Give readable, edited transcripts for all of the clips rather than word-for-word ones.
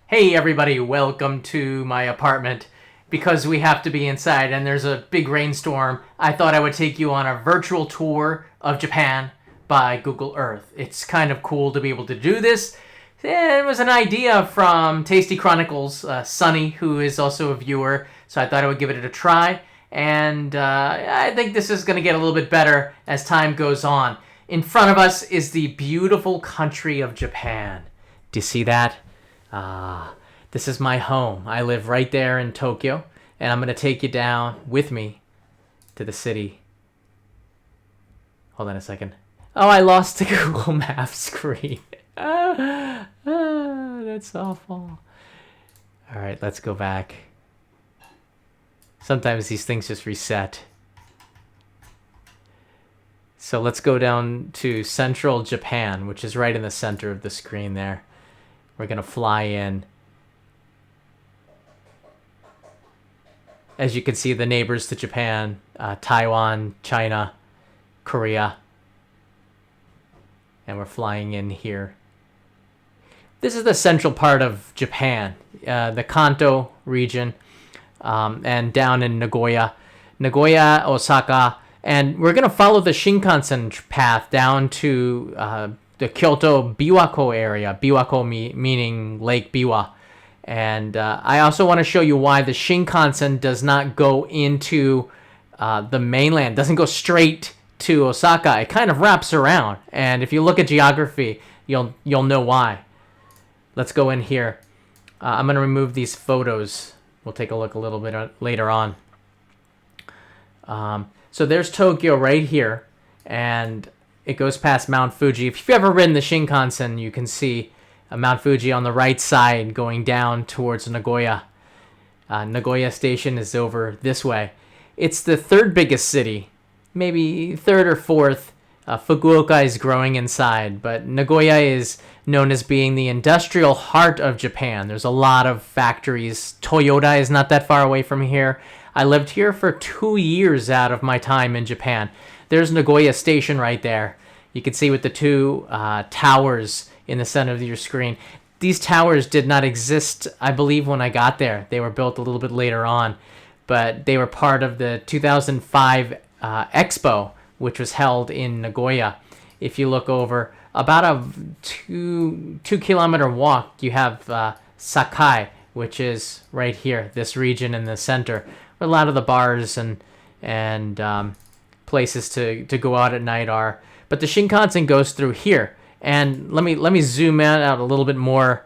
Hey everybody, welcome to my apartment. Because we have to be inside and there's a big rainstorm, I thought I would take you on a virtual tour of Japan by Google Earth. It's kind of cool to be able to do this. It was an idea from Tasty Chronicles, Sunny, who is also a viewer, so I thought I would give it a try. And I think this is going to get a little bit better as time goes on. In front of us is the beautiful country of Japan. Do you see that? This is my home. I live right there in Tokyo, and I'm going to take you down with me to the city. Hold on a second. Oh, I lost the Google Maps screen. That's awful. All right, let's go back. Sometimes these things just reset. So let's go down to central Japan, which is right in the center of the screen there. We're going to fly in. As you can see, the neighbors to Japan, Taiwan, China, Korea. And we're flying in here. This is the central part of Japan, the Kanto region, and down in Nagoya, Osaka. And we're going to follow the Shinkansen path down to the Kyoto Biwako area, Biwako meaning Lake Biwa. And I also want to show you why the Shinkansen does not go into the mainland, doesn't go straight to Osaka. It kind of wraps around. And if you look at geography, you'll know why. Let's go in here. I'm going to remove these photos. We'll take a look a little bit later on. So there's Tokyo right here, and it goes past Mount Fuji. If you've ever ridden the Shinkansen, you can see Mount Fuji on the right side going down towards Nagoya. Nagoya Station is over this way. It's the third biggest city, maybe third or fourth. Fukuoka is growing inside, but Nagoya is known as being the industrial heart of Japan. There's a lot of factories. Toyota is not that far away from here. I lived here for 2 years out of my time in Japan. There's Nagoya Station right there. You can see with the two towers in the center of your screen. These towers did not exist, I believe, when I got there. They were built a little bit later on, but they were part of the 2005 Expo, which was held in Nagoya. If you look over, about a two kilometer walk, you have Sakai, which is right here, this region in the center, where a lot of the bars and places to go out at night are. But the Shinkansen goes through here. And let me zoom out a little bit more,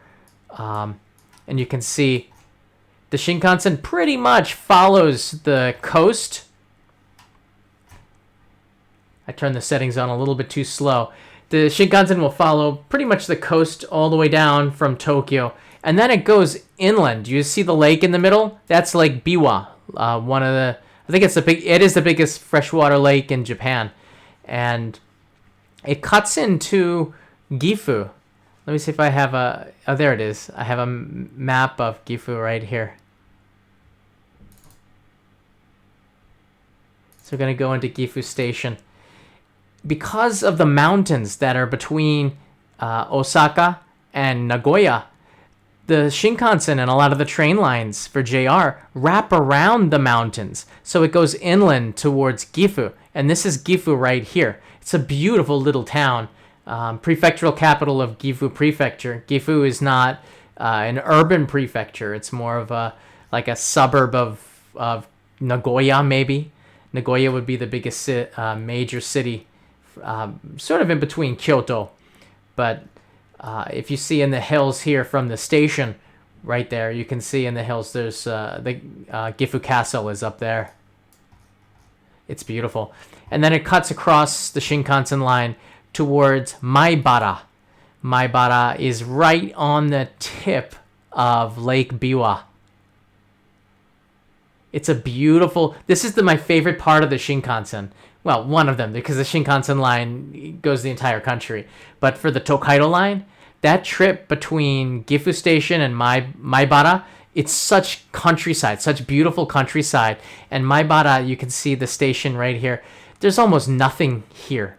and you can see the Shinkansen pretty much follows the coast. I turned the settings on a little bit too slow. The Shinkansen will follow pretty much the coast all the way down from Tokyo, and then it goes inland. You see the lake in the middle? That's Lake Biwa. I think it is the biggest freshwater lake in Japan, and it cuts into Gifu. Let me see if I have oh, there it is. I have a map of Gifu right here. So we're going to go into Gifu Station. Because of the mountains that are between Osaka and Nagoya, the Shinkansen and a lot of the train lines for JR wrap around the mountains. So it goes inland towards Gifu. And this is Gifu right here. It's a beautiful little town. Prefectural capital of Gifu Prefecture. Gifu is not an urban prefecture. It's more of a suburb of Nagoya, maybe. Nagoya would be the biggest major city, sort of in between Kyoto. But if you see in the hills here from the station, right there, you can see in the hills there's the Gifu Castle is up there. It's beautiful. And then it cuts across the Shinkansen line towards Maibara. Maibara is right on the tip of Lake Biwa. It's a beautiful... This is my favorite part of the Shinkansen. Well, one of them, because the Shinkansen line goes the entire country. But for the Tokaido line, that trip between Gifu Station and Maibara, it's such countryside, such beautiful countryside. And Maibara, you can see the station right here. There's almost nothing here.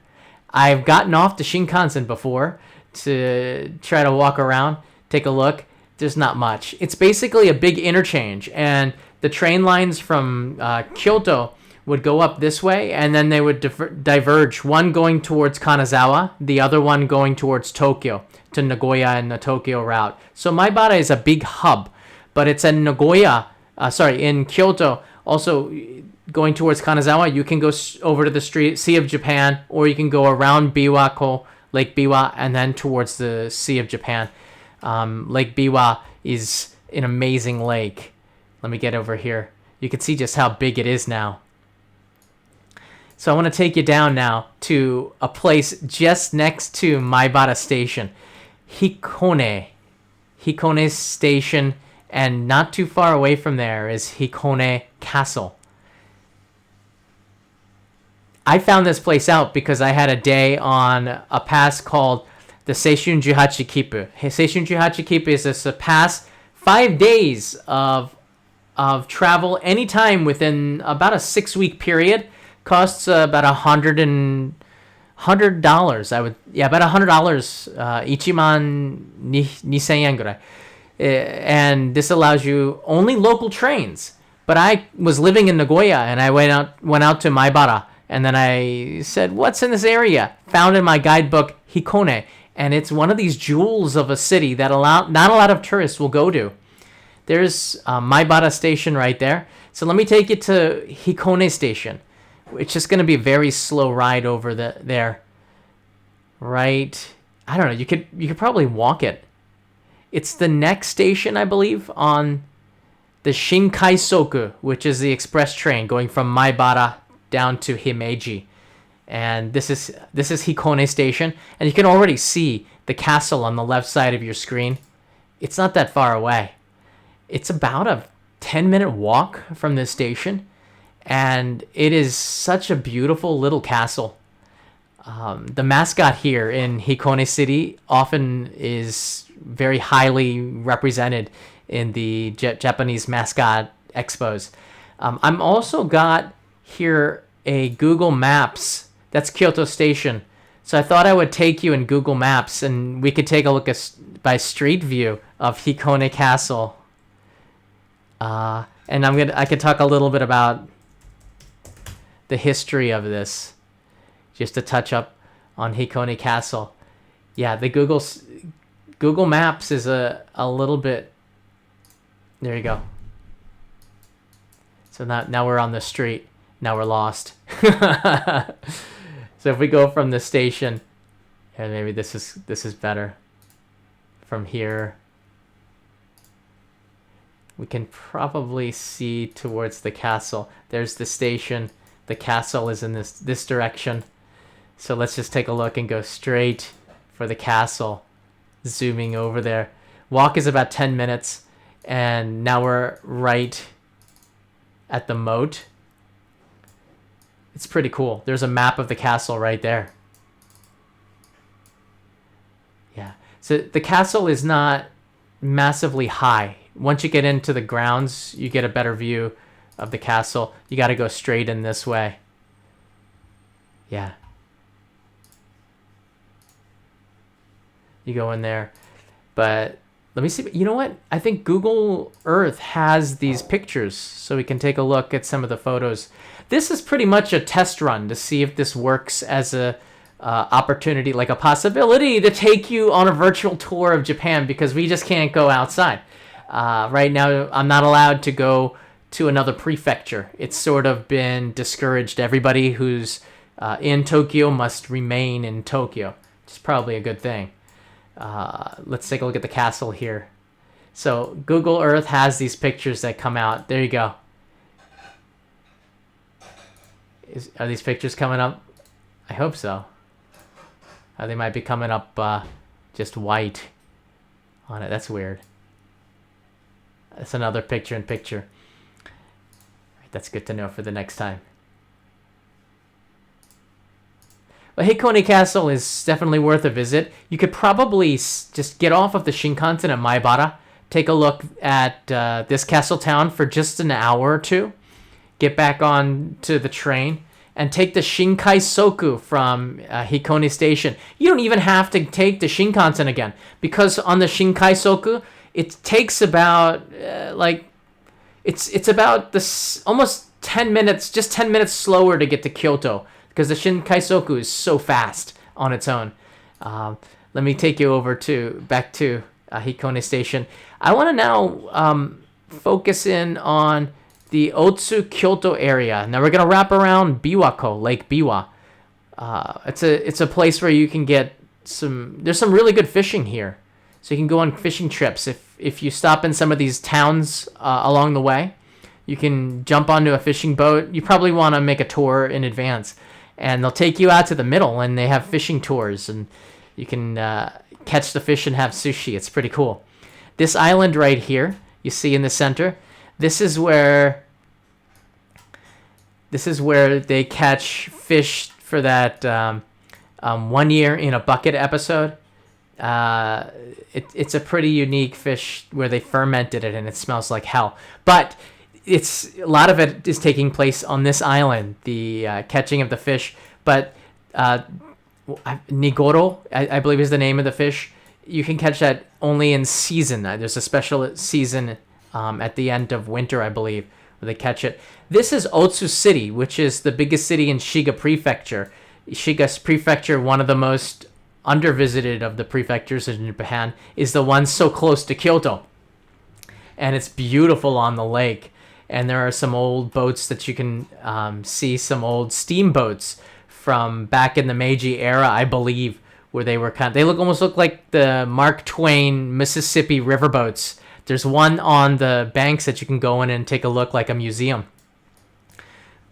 I've gotten off the Shinkansen before to try to walk around, take a look. there's not much. It's basically a big interchange, and the train lines from Kyoto would go up this way, and then they would diverge, one going towards Kanazawa, the other one going towards Tokyo, to Nagoya and the Tokyo route. So Maibara is a big hub, but it's in in Kyoto. Also, going towards Kanazawa, you can go over to the Sea of Japan, or you can go around Biwako, Lake Biwa, and then towards the Sea of Japan. Lake Biwa is an amazing lake. Let me get over here. You can see just how big it is now. So I want to take you down now to a place just next to Maibara Station, Hikone Station, and not too far away from there is Hikone Castle. I found this place out because I had a day on a pass called the Seishun Juhachi Kipu. Seishun Juhachi Kipu is a pass, 5 days of travel anytime within about a 6-week period. Costs about $100. About $100. Ichiman 2000 yen gurai. And this allows you only local trains. But I was living in Nagoya, and I went out to Maibara, and then I said, "What's in this area?" Found in my guidebook Hikone, and it's one of these jewels of a city that not a lot of tourists will go to. There's Maibara Station right there. So let me take you to Hikone Station. It's just going to be a very slow ride over there. Right. I don't know. You could probably walk it. It's the next station, I believe, on the Shinkansen, which is the express train going from Maibara down to Himeji. And this is Hikone Station, and you can already see the castle on the left side of your screen. It's not that far away. It's about a 10-minute walk from this station. And it is such a beautiful little castle. The mascot here in Hikone City often is very highly represented in the Japanese mascot expos. I'm also got here a Google Maps. That's Kyoto Station. So I thought I would take you in Google Maps, and we could take a look by street view of Hikone Castle. And I could talk a little bit about the history of this, just to touch up on Hikone Castle. Yeah, the Google Maps is a little bit. There you go. So now we're on the street. Now we're lost. So if we go from the station, and maybe this is better. From here, we can probably see towards the castle. There's the station. The castle is in this direction. So let's just take a look and go straight for the castle. Zooming over there. Walk is about 10 minutes. And now we're right at the moat. It's pretty cool. There's a map of the castle right there. Yeah. So the castle is not massively high. Once you get into the grounds, you get a better view of the castle. You got to go straight in this way. Yeah. You go in there. But let me see. You know what? I think Google Earth has these pictures, so we can take a look at some of the photos. This is pretty much a test run to see if this works as a opportunity, like a possibility to take you on a virtual tour of Japan, because we just can't go outside. Right now, I'm not allowed to go to another prefecture. It's sort of been discouraged. Everybody who's in Tokyo must remain in Tokyo, which is probably a good thing. Let's take a look at the castle here. So Google Earth has these pictures that come out. There you go. Are these pictures coming up? I hope so. They might be coming up just white on it. That's weird. That's another picture-in-picture. That's good to know for the next time. But Hikone Castle is definitely worth a visit. You could probably just get off of the Shinkansen at Maibara, take a look at this castle town for just an hour or two, get back on to the train, and take the Shinkansen from Hikone Station. You don't even have to take the Shinkansen again, because on the Shinkansen, It takes about it's about this almost 10 minutes, just 10 minutes slower to get to Kyoto because the Shinkaisoku is so fast on its own. Let me take you back to Hikone Station. I want to now focus in on the Otsu Kyoto area. Now we're gonna wrap around Biwako, Lake Biwa. It's a place where you can get there's some really good fishing here. So you can go on fishing trips. If you stop in some of these towns along the way, you can jump onto a fishing boat. You probably want to make a tour in advance. And they'll take you out to the middle, and they have fishing tours. And you can catch the fish and have sushi. It's pretty cool. This island right here, you see in the center, this is where they catch fish for that 1 year in a bucket episode. It's a pretty unique fish where they fermented it and it smells like hell. But a lot of it is taking place on this island, the catching of the fish. But Nigoro, I believe is the name of the fish. You can catch that only in season. There's a special season at the end of winter, I believe, where they catch it. This is Otsu City, which is the biggest city in Shiga Prefecture. Shiga Prefecture, one of the most undervisited of the prefectures in Japan, is the one so close to Kyoto. And it's beautiful on the lake. And there are some old boats that you can see, some old steamboats from back in the Meiji era, I believe, where they were almost look like the Mark Twain Mississippi riverboats. There's one on the banks that you can go in and take a look, like a museum.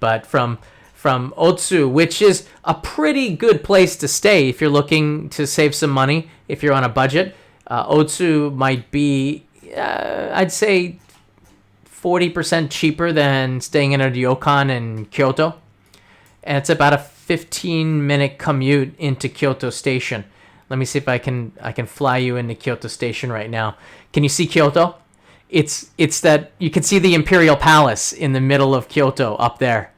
But from Otsu, which is a pretty good place to stay if you're looking to save some money, if you're on a budget. Otsu might be, I'd say, 40% cheaper than staying in a ryokan in Kyoto. And it's about a 15-minute commute into Kyoto Station. Let me see if I can fly you into Kyoto Station right now. Can you see Kyoto? It's that you can see the Imperial Palace in the middle of Kyoto up there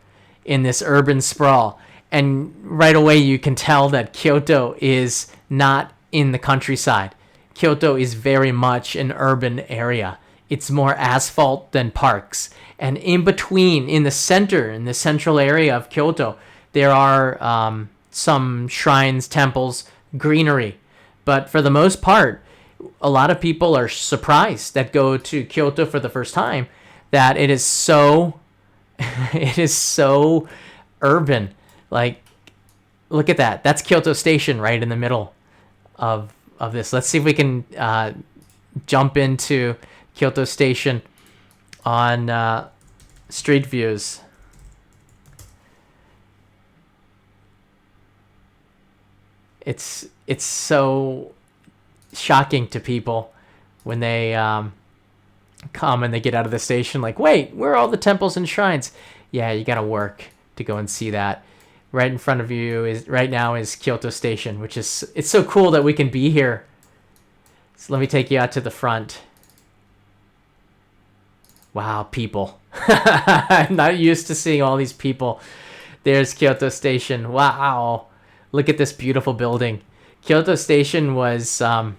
in this urban sprawl. And right away you can tell that Kyoto is not in the countryside. Kyoto is very much an urban area. It's more asphalt than parks. And in between, in the central area of Kyoto, there are some shrines, temples, greenery. But for the most part, a lot of people are surprised that go to Kyoto for the first time that it is so urban. Like, look at that. That's Kyoto Station right in the middle of this. Let's see if we can jump into Kyoto Station on Street Views. It's so shocking to people when they come and they get out of the station like, wait, where are all the temples and shrines? Yeah, you gotta work to go and see that. Right in front of you right now is Kyoto Station, which is, it's so cool that we can be here. So let me take you out to the front. Wow, people. I'm not used to seeing all these people. There's Kyoto Station. Wow. Look at this beautiful building. Kyoto Station was there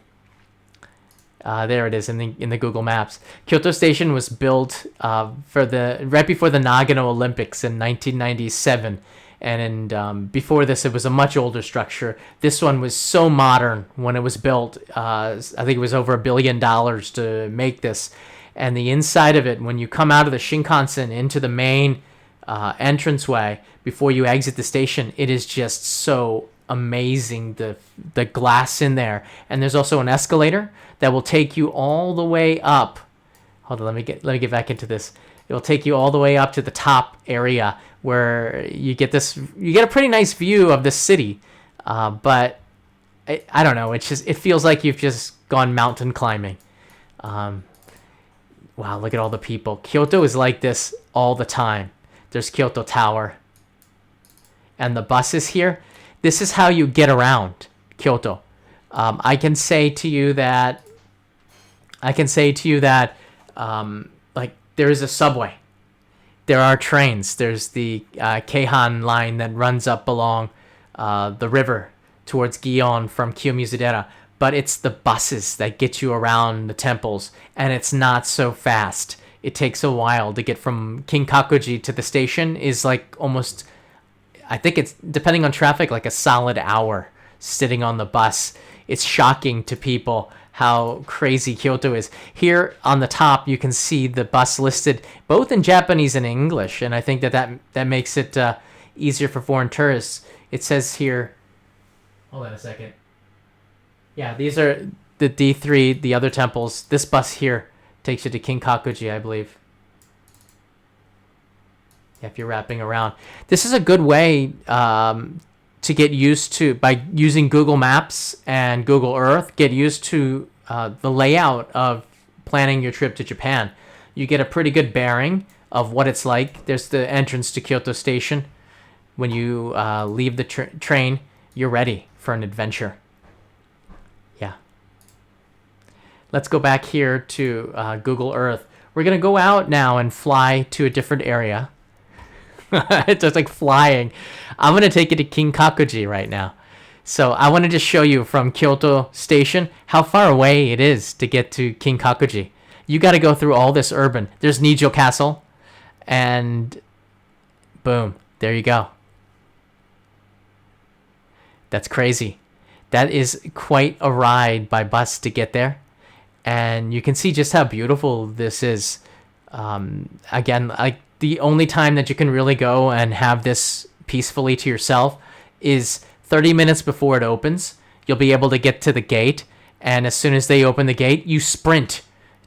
it is in the Google Maps. Kyoto Station was built right before the Nagano Olympics in 1997, and before this it was a much older structure. This one was so modern when it was built. I think it was over $1 billion to make this, and the inside of it, when you come out of the Shinkansen into the main entranceway before you exit the station, it is just so amazing, the glass in there. And there's also an escalator that will take you all the way up. Hold on, let me get back into this. It will take you all the way up to the top area where you get a pretty nice view of the city. But I don't know, it feels like you've just gone mountain climbing. Wow, look at all the people. Kyoto is like this all the time. There's Kyoto Tower. And the buses here, this is how you get around Kyoto. I can say to you that like, there is a subway. There are trains. There's the Keihan line that runs up along the river towards Gion from Kiyomizudera. but it's the buses that get you around the temples, and it's not so fast. It takes a while to get from Kinkaku-ji to the station. Is like almost, I think it's, depending on traffic, like a solid hour sitting on the bus. It's shocking to people how crazy Kyoto is. Here on the top, you can see the bus listed both in Japanese and English, and I think that makes it easier for foreign tourists. It says here, hold on a second. Yeah, these are the D3, the other temples. This bus here takes you to Kinkaku-ji, I believe. Yeah, if you're wrapping around. This is a good way to get used to, by using Google Maps and Google Earth, get used to the layout of planning your trip to Japan. You get a pretty good bearing of what it's like. There's the entrance to Kyoto Station. When you leave the train, you're ready for an adventure. Yeah. Let's go back here to Google Earth. We're going to go out now and fly to a different area. It's just like flying. I'm going to take you to Kinkaku-ji right now. So I want to just show you from Kyoto Station how far away it is to get to Kinkaku-ji. You got to go through all this urban. There's Nijo Castle, and boom, there you go. That's crazy. That is quite a ride by bus to get there. And you can see just how beautiful this is. Again, like the only time that you can really go and have this peacefully to yourself is 30 minutes before it opens. You'll be able to get to the gate. And as soon as they open the gate, you sprint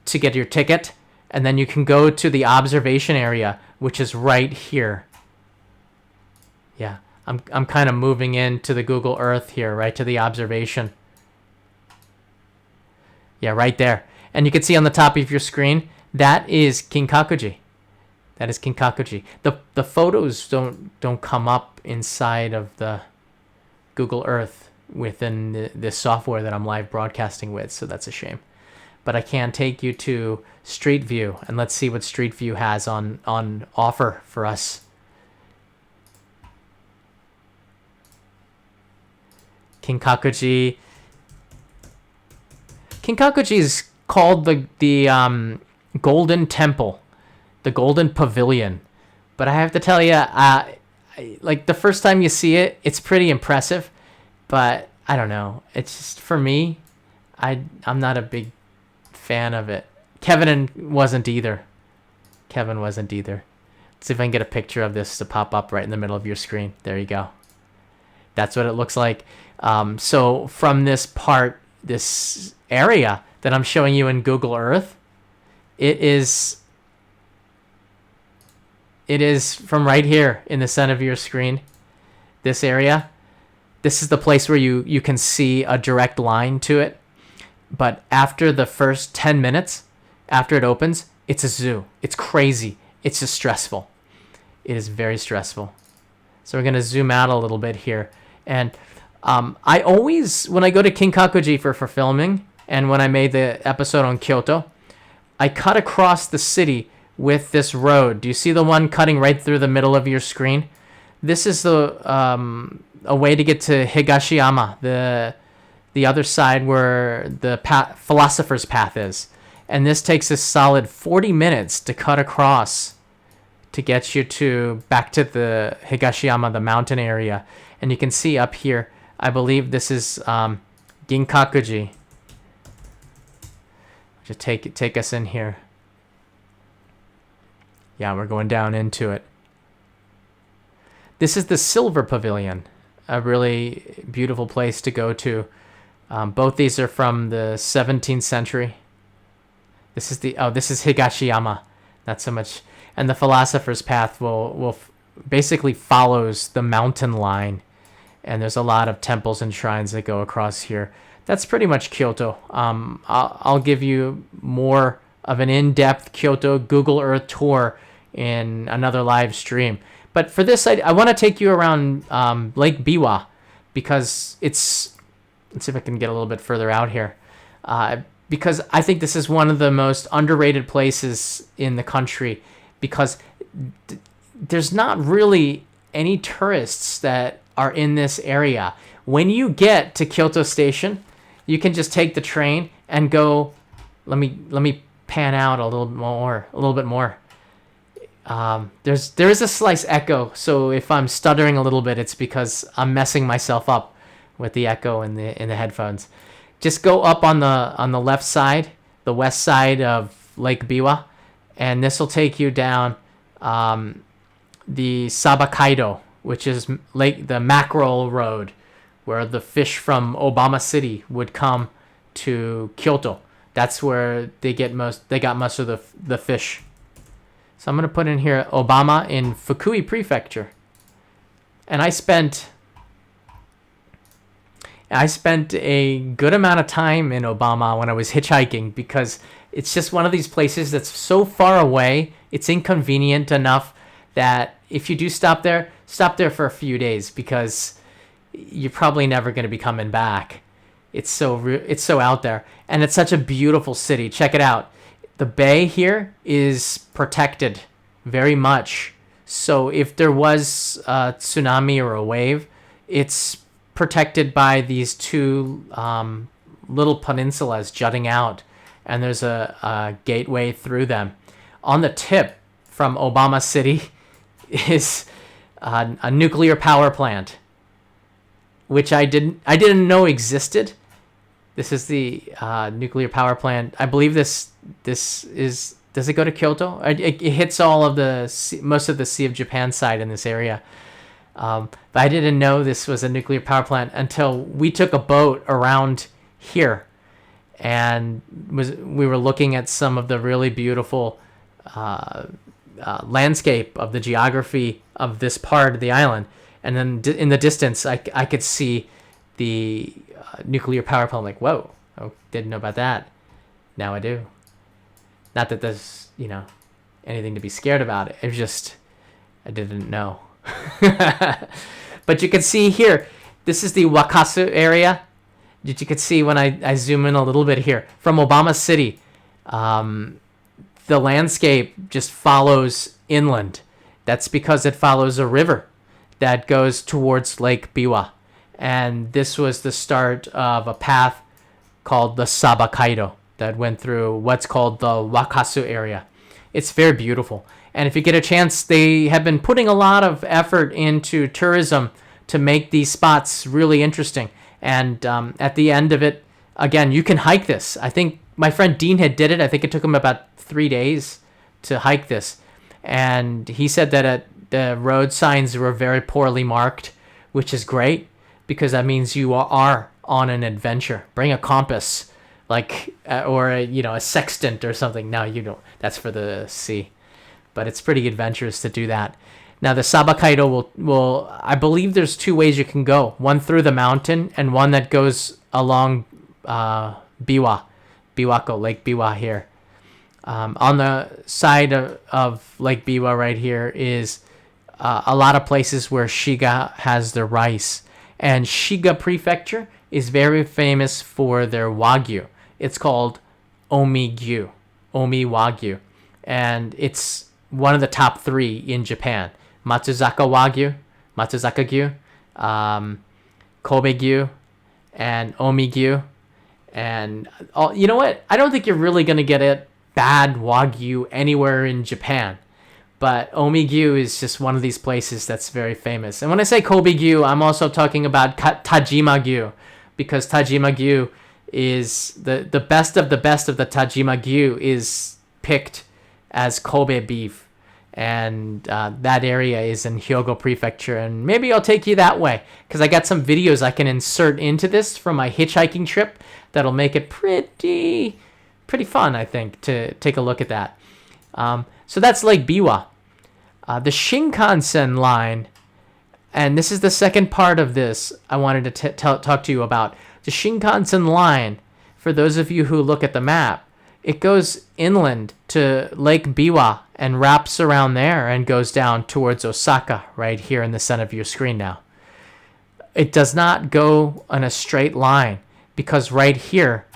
to get your ticket. And then you can go to the observation area, which is right here. Yeah. I'm kind of moving into the Google Earth here, right to the observation. Yeah, right there. And you can see on the top of your screen, that is Kinkaku-ji. That is Kinkaku-ji. The photos don't come up inside of the Google Earth within the software that I'm live broadcasting with, so that's a shame. But I can take you to Street View, and let's see what Street View has on offer for us. Kinkaku-ji. Kinkaku-ji is called the Golden Temple, the Golden Pavilion. But I have to tell you, like the first time you see it, it's pretty impressive. But I don't know. It's just, for me, I'm not a big fan of it. Kevin wasn't either. Let's see if I can get a picture of this to pop up right in the middle of your screen. There you go. That's what it looks like. So from this area that I'm showing you in Google Earth, it is from right here in the center of your screen, this area. This is the place where you can see a direct line to it. But after the first 10 minutes, after it opens, it's a zoo. It's crazy. It's just stressful. It is very stressful. So we're going to zoom out a little bit here. And I always, when I go to Kinkaku-ji for filming, and when I made the episode on Kyoto, I cut across the city with this road. Do you see the one cutting right through the middle of your screen? This is a way to get to Higashiyama, the other side where the Philosopher's Path is. And this takes a solid 40 minutes to cut across to get you back to the Higashiyama, the mountain area. And you can see up here, I believe this is Kinkaku-ji. Just take us in here. Yeah, we're going down into it. This is the Silver Pavilion, a really beautiful place to go to. Both these are from the 17th century. This is Higashiyama, not so much. And the Philosopher's Path will basically follows the mountain line. And there's a lot of temples and shrines that go across here. That's pretty much Kyoto. I'll give you more of an in-depth Kyoto Google Earth tour in another live stream. But for this, I want to take you around Lake Biwa, because let's see if I can get a little bit further out here. Because I think this is one of the most underrated places in the country, because there's not really any tourists that are in this area. When you get to Kyoto Station, You can just take the train and go. Let me pan out a little bit more. There is a slight echo, so if I'm stuttering a little bit, it's because I'm messing myself up with the echo in the headphones. Just go up on the left side, the west side of Lake Biwa, and this will take you down the Sabakaido, which is the mackerel road, where the fish from Obama City would come to Kyoto. That's where they got most of the fish. So I'm going to put in here Obama in Fukui Prefecture. And I spent a good amount of time in Obama when I was hitchhiking, because it's just one of these places that's so far away. It's inconvenient enough that if you do stop there for a few days, because you're probably never going to be coming back. It's so out there, and it's such a beautiful city. Check it out. The bay here is protected very much. So if there was a tsunami or a wave, it's protected by these two little peninsulas jutting out, and there's a gateway through them. On the tip from Obama City is a nuclear power plant, which I didn't know existed. This is the nuclear power plant. I believe this is. Does it go to Kyoto? It hits all of most of the Sea of Japan side in this area. But I didn't know this was a nuclear power plant until we took a boat around here, and we were looking at some of the really beautiful landscape of the geography of this part of the island. And then in the distance, I could see the nuclear power plant. I'm like, whoa, I didn't know about that. Now I do. Not that there's, anything to be scared about. It was just, I didn't know. But you can see here, this is the Wakasu area. You can see when I zoom in a little bit here. From Obama City, the landscape just follows inland. That's because it follows a river that goes towards Lake Biwa. And this was the start of a path called the Sabakaido that went through what's called the Wakasu area. It's very beautiful. And if you get a chance, they have been putting a lot of effort into tourism to make these spots really interesting. And at the end of it, again, you can hike this. I think my friend Dean did it. I think it took him about 3 days to hike this. And he said that the road signs were very poorly marked, which is great, because that means you are on an adventure. Bring a compass, or a sextant or something. No, you don't. That's for the sea. But it's pretty adventurous to do that. Now the Sabakaido will I believe there's 2 ways you can go. One through the mountain, and one that goes along Biwako, Lake Biwa here. On the side of Lake Biwa right here is a lot of places where Shiga has their rice. And Shiga Prefecture is very famous for their Wagyu. It's called Omi Wagyu. And it's one of the top 3 in Japan. Matsuzaka Gyu, Kobe Gyu, and Omi Gyu. And you know what? I don't think you're really going to get a bad Wagyu anywhere in Japan. But Omi Gyu is just one of these places that's very famous. And when I say Kobe Gyu, I'm also talking about Tajima Gyu, because Tajima Gyu is the best of the best of the Tajima Gyu is picked as Kobe beef. And that area is in Hyogo Prefecture. And maybe I'll take you that way, because I got some videos I can insert into this from my hitchhiking trip that'll make it pretty fun, I think, to take a look at that. So that's Lake Biwa. The Shinkansen line, and this is the second part of this I wanted to talk to you about. The Shinkansen line, for those of you who look at the map, it goes inland to Lake Biwa and wraps around there and goes down towards Osaka, right here in the center of your screen now. It does not go on a straight line, because right here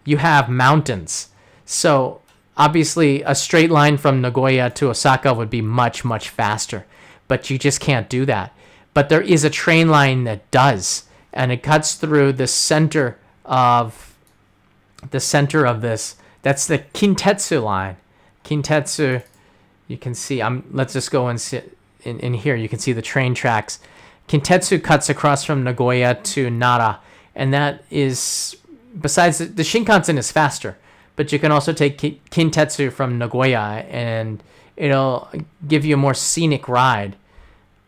you have mountains. So obviously a straight line from Nagoya to Osaka would be much, much faster, but you just can't do that. But there is a train line that does, and it cuts through the center of the center of this. That's the Kintetsu line. Kintetsu, you can see. Let's just go and sit in here. You can see the train tracks. Kintetsu cuts across from Nagoya to Nara, and that is, besides the Shinkansen is faster, but you can also take Kintetsu from Nagoya, and it'll give you a more scenic ride.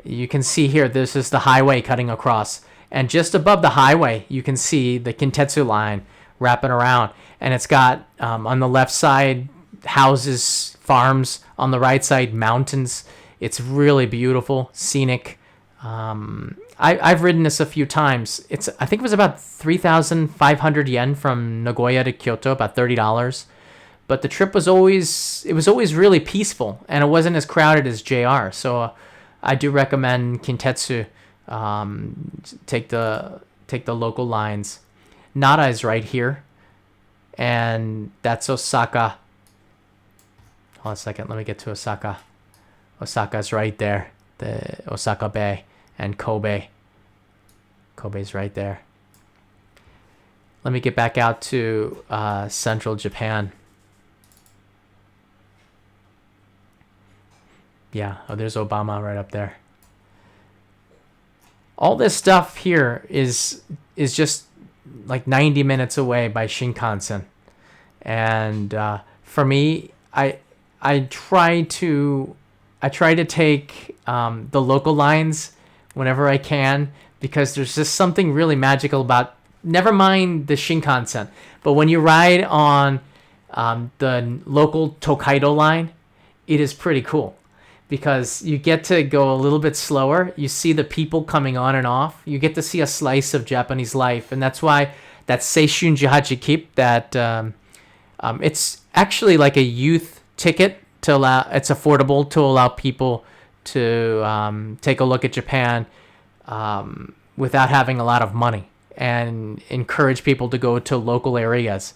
You can see here, this is the highway cutting across, and just above the highway, you can see the Kintetsu line wrapping around, and it's got on the left side houses, farms, on the right side mountains. It's really beautiful, scenic. I've ridden this a few times. I think it was about 3,500 yen from Nagoya to Kyoto, about $30. But the trip was always really peaceful, and it wasn't as crowded as JR. So I do recommend Kintetsu. Take the local lines. Nara is right here, and that's Osaka. Hold on a second, let me get to Osaka. Osaka's right there, the Osaka Bay, and Kobe. Kobe's right there. Let me get back out to central Japan. Yeah, oh, there's Obama right up there. All this stuff here is just like 90 minutes away by Shinkansen. And for me, I try to take the local lines whenever I can, because there's just something really magical about, never mind the Shinkansen, but when you ride on the local Tokaido line, it is pretty cool, because you get to go a little bit slower. You see the people coming on and off. You get to see a slice of Japanese life, and that's why that Seishun Jihachi Keep, that it's actually like a youth ticket to allow. It's affordable to allow people to take a look at Japan without having a lot of money, and encourage people to go to local areas.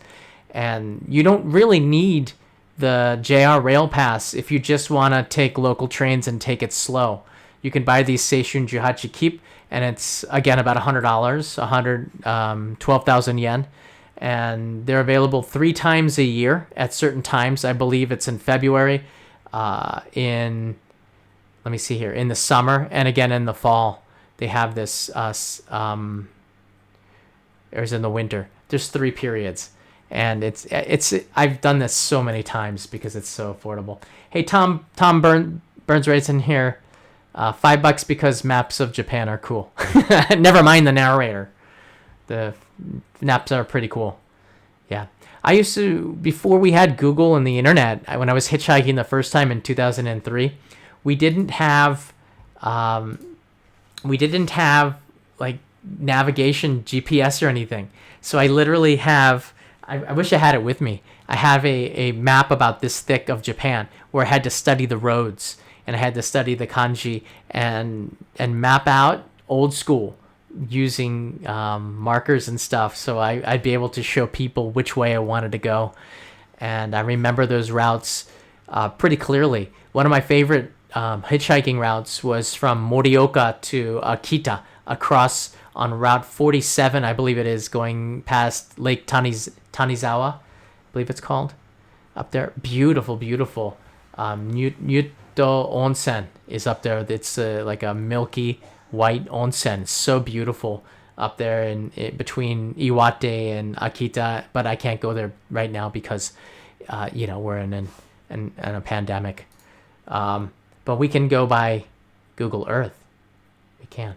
And you don't really need the JR Rail Pass if you just want to take local trains and take it slow. You can buy these Seishun Jihachi Keep, and it's, again, about $100, 12,000 yen. And they're available 3 times a year at certain times. I believe it's in February, let me see here, in the summer, and again in the fall. They have this, there's in the winter. There's 3 periods. And it's I've done this so many times because it's so affordable. Hey, Tom Burns writes in here, $5 because maps of Japan are cool. Never mind the narrator. The maps are pretty cool. Yeah, I used to, before we had Google and the internet, when I was hitchhiking the first time in 2003, we didn't have like navigation GPS or anything. So I literally have, I wish I had it with me. I have a map about this thick of Japan, where I had to study the roads, and I had to study the kanji and map out old school using markers and stuff, so I'd be able to show people which way I wanted to go. And I remember those routes pretty clearly. One of my favorite hitchhiking routes was from Morioka to Akita, across on Route 47, I believe it is, going past Lake Tanizawa, I believe it's called, up there. Beautiful, beautiful. Nyuto Onsen is up there. It's like a milky white onsen. It's so beautiful up there in between Iwate and Akita, but I can't go there right now because, we're in a pandemic. But we can go by Google Earth. We can.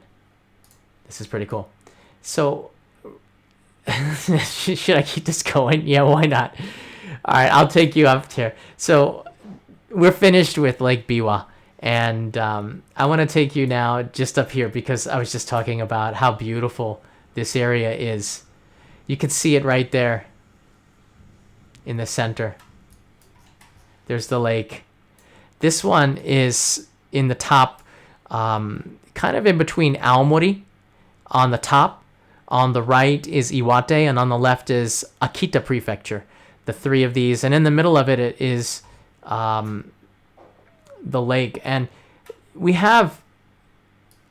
This is pretty cool. So, should I keep this going? Yeah, why not? All right, I'll take you up here. So, we're finished with Lake Biwa, and I want to take you now just up here, because I was just talking about how beautiful this area is. You can see it right there in the center. There's the lake. This one is in the top, kind of in between Aomori on the top. On the right is Iwate, and on the left is Akita Prefecture. The 3 of these, and in the middle of it is the lake. And we have,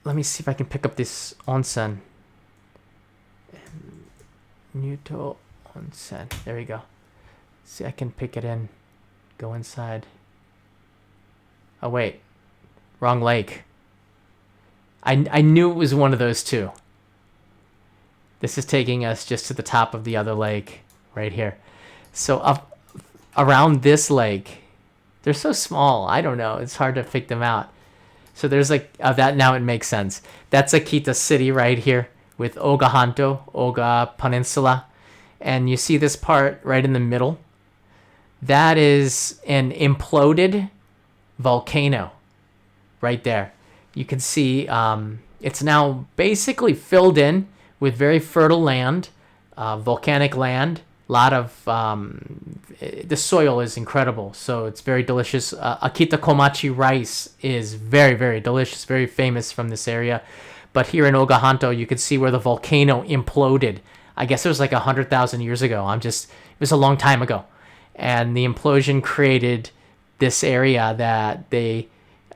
let me see if I can pick up this onsen. Kyoto Onsen. There we go. See, I can pick it in. Go inside. Oh, wait. Wrong lake. I knew it was one of those two. This is taking us just to the top of the other lake right here. So up around this lake, they're so small. I don't know. It's hard to pick them out. So there's like that. Now it makes sense. That's Akita City right here with Oga Hanto, Oga Peninsula. And you see this part right in the middle. That is an imploded volcano right there. You can see it's now basically filled in with very fertile land, volcanic land. A lot of the soil is incredible, so it's very delicious. Akita komachi rice is very, very delicious, very famous from this area. But here in Ogahanto, you can see where the volcano imploded. I guess it was like 100,000 years ago. It was a long time ago, and the implosion created this area that they.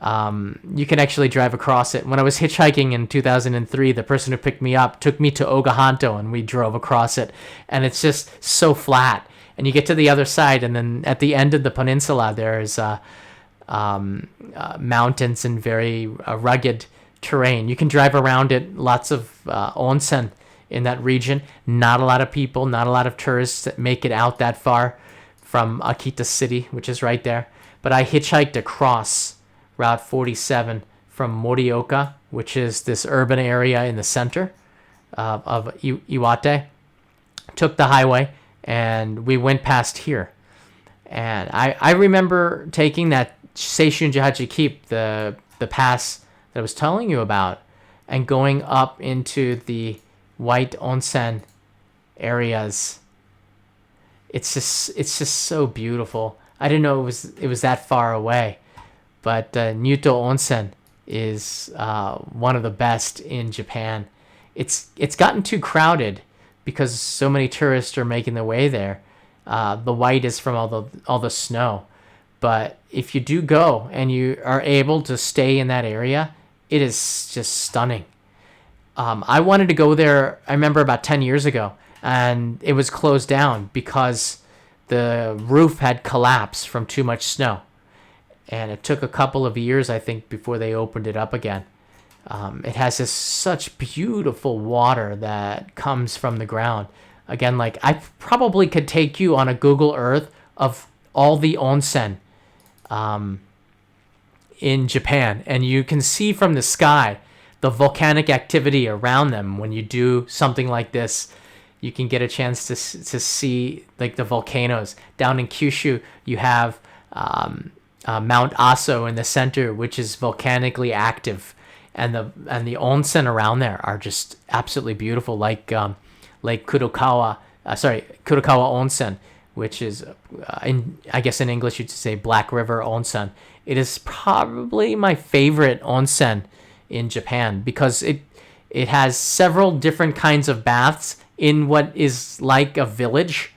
You can actually drive across it. When I was hitchhiking in 2003, the person who picked me up took me to Ogahanto and we drove across it. And it's just so flat. And you get to the other side, and then at the end of the peninsula, there's mountains and very rugged terrain. You can drive around it, lots of onsen in that region. Not a lot of people, not a lot of tourists that make it out that far from Akita City, which is right there. But I hitchhiked across Route 47 from Morioka, which is this urban area in the center of Iwate. Took the highway, and we went past here. And I remember taking that Seishunji Keep, the pass that I was telling you about, and going up into the white onsen areas. It's just so beautiful. I didn't know it was that far away. But Kyoto Onsen is one of the best in Japan. It's gotten too crowded because so many tourists are making their way there. The white is from all the snow. But if you do go and you are able to stay in that area, it is just stunning. I wanted to go there, I remember about 10 years ago, and it was closed down because the roof had collapsed from too much snow. And it took a couple of years, I think, before they opened it up again. It has such beautiful water that comes from the ground. Again, like I probably could take you on a Google Earth of all the onsen in Japan, and you can see from the sky the volcanic activity around them. When you do something like this, you can get a chance to see like the volcanoes. Down in Kyushu, you have Mount Aso in the center, which is volcanically active, and the onsen around there are just absolutely beautiful, like Kurokawa Onsen, which is I guess in English you'd say Black River Onsen. It is probably my favorite onsen in Japan because it has several different kinds of baths in what is like a village.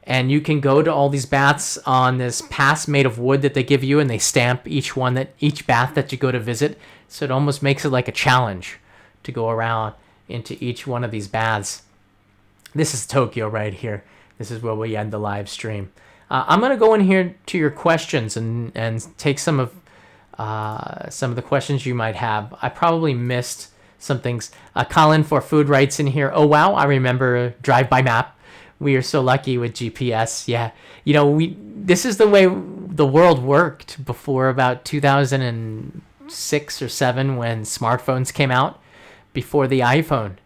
And you can go to all these baths on this pass made of wood that they give you, and they stamp each bath that you go to visit. So it almost makes it like a challenge to go around into each one of these baths. This is Tokyo right here. This is where we end the live stream. I'm gonna go in here to your questions and take some of the questions you might have. I probably missed some things. Colin for food writes in here. Oh wow, I remember Drive by Map. We are so lucky with GPS. Yeah. This is the way the world worked before about 2006 or 7 when smartphones came out, before the iPhone.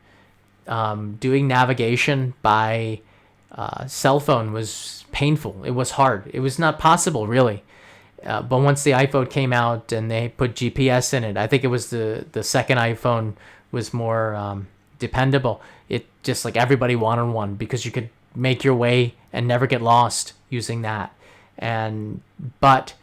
Doing navigation by cell phone was painful. It was hard. It was not possible, really. But once the iPhone came out and they put GPS in it, I think it was the second iPhone was more dependable. It just like everybody wanted one because you could make your way and never get lost using that. But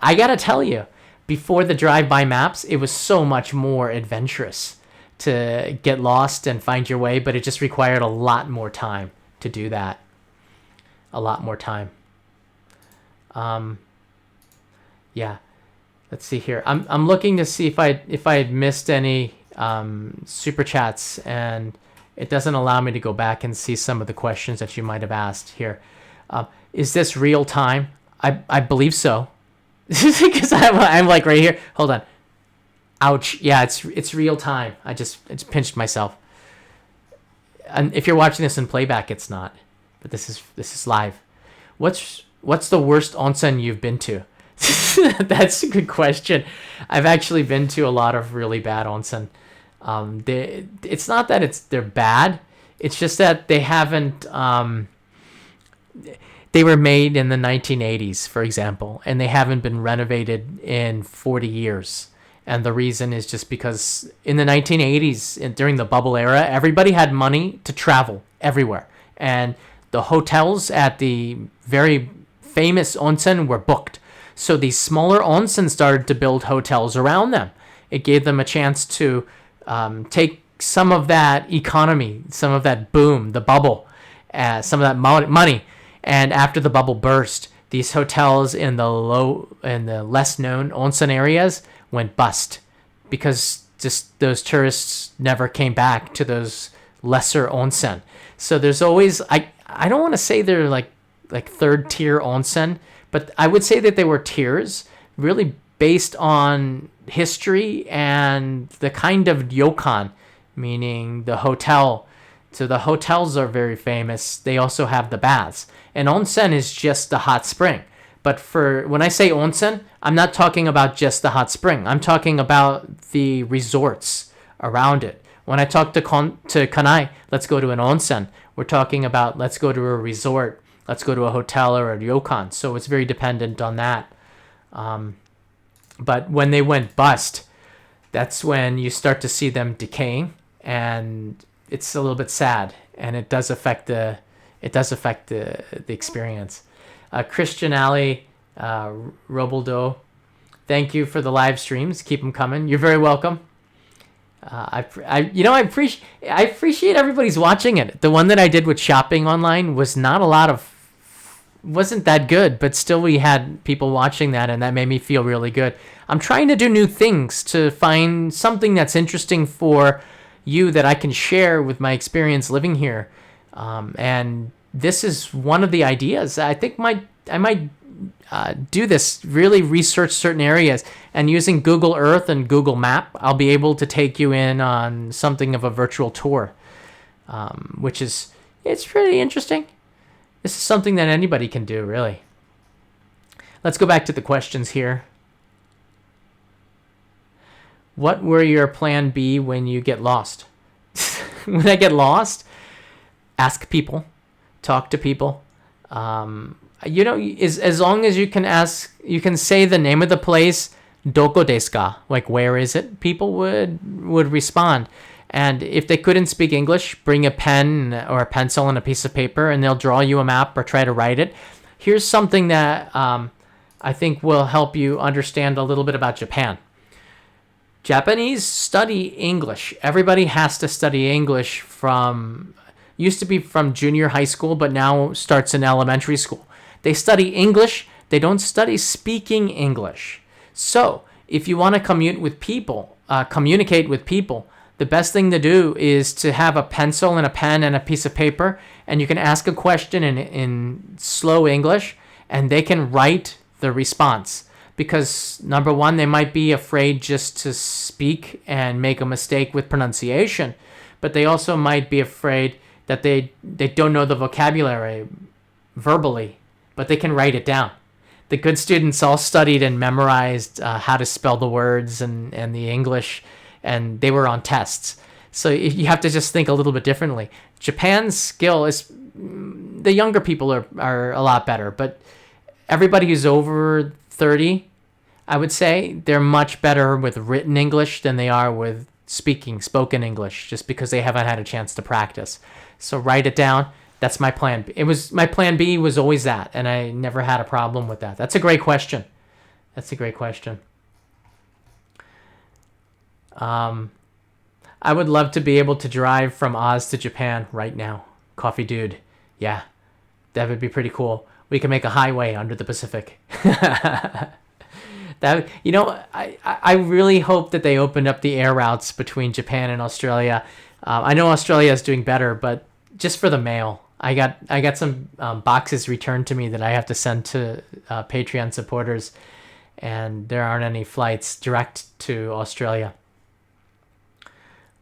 I gotta tell you, before the drive-by maps, it was so much more adventurous to get lost and find your way, but it just required a lot more time to do that. A lot more time. Yeah. Let's see here. I'm looking to see if I had missed any super chats, and it doesn't allow me to go back and see some of the questions that you might have asked here. Is this real time? I believe so. Because I'm like right here. Hold on. Ouch. Yeah, it's real time. It's pinched myself. And if you're watching this in playback, it's not. But this is live. What's the worst onsen you've been to? That's a good question. I've actually been to a lot of really bad onsen. It's not that they're bad. It's just that they haven't. They were made in the 1980s, for example, and they haven't been renovated in 40 years. And the reason is just because in the 1980s, during the bubble era, everybody had money to travel everywhere. And the hotels at the very famous onsen were booked. So these smaller onsen started to build hotels around them. It gave them a chance to take some of that economy, some of that boom, the bubble, some of that money. And after the bubble burst, these hotels in the less known onsen areas went bust because just those tourists never came back to those lesser onsen. So there's always I don't want to say they're like third tier onsen, but I would say that they were tiers really based on history and the kind of ryokan, meaning the hotel. So the hotels are very famous. They also have the baths. And onsen is just the hot spring. But when I say onsen, I'm not talking about just the hot spring. I'm talking about the resorts around it. When I talk to Kanai, let's go to an onsen. We're talking about let's go to a resort. Let's go to a hotel or a ryokan. So it's very dependent on that. But when they went bust, that's when you start to see them decaying, and it's a little bit sad, and it does affect the experience. Christian Ali, Robaldo, thank you for the live streams. Keep them coming. You're very welcome. I appreciate everybody's watching it. The one that I did with shopping online wasn't that good, but still we had people watching that, and that made me feel really good. I'm trying to do new things to find something that's interesting for you that I can share with my experience living here. And this is one of the ideas. I think I might do this, really research certain areas, and using Google Earth and Google Map, I'll be able to take you in on something of a virtual tour, it's pretty interesting. This is something that anybody can do, really. Let's go back to the questions here. What were your plan B when you get lost? When I get lost, ask people, talk to people. As long as you can say the name of the place, doko desu ka? Like, where is it? People would respond. And if they couldn't speak English, bring a pen or a pencil and a piece of paper, and they'll draw you a map or try to write it. Here's something that I think will help you understand a little bit about Japan. Japanese study English. Everybody has to study English used to be from junior high school, but now starts in elementary school. They study English. They don't study speaking English. So if you want to communicate with people, the best thing to do is to have a pencil and a pen and a piece of paper, and you can ask a question in slow English, and they can write the response. Because, number one, they might be afraid just to speak and make a mistake with pronunciation, but they also might be afraid that they don't know the vocabulary verbally, but they can write it down. The good students all studied and memorized how to spell the words and the English, and they were on tests. So you have to just think a little bit differently. Japan's skill is, the younger people are a lot better, but everybody who's over 30, I would say, they're much better with written English than they are with spoken English, just because they haven't had a chance to practice. So write it down. That's my plan. My plan B was always that, and I never had a problem with that. That's a great question. I would love to be able to drive from Oz to Japan right now. Coffee Dude. Yeah, that would be pretty cool. We can make a highway under the Pacific. I really hope that they opened up the air routes between Japan and Australia. I know Australia is doing better, but just for the mail, I got some boxes returned to me that I have to send to Patreon supporters, and there aren't any flights direct to Australia.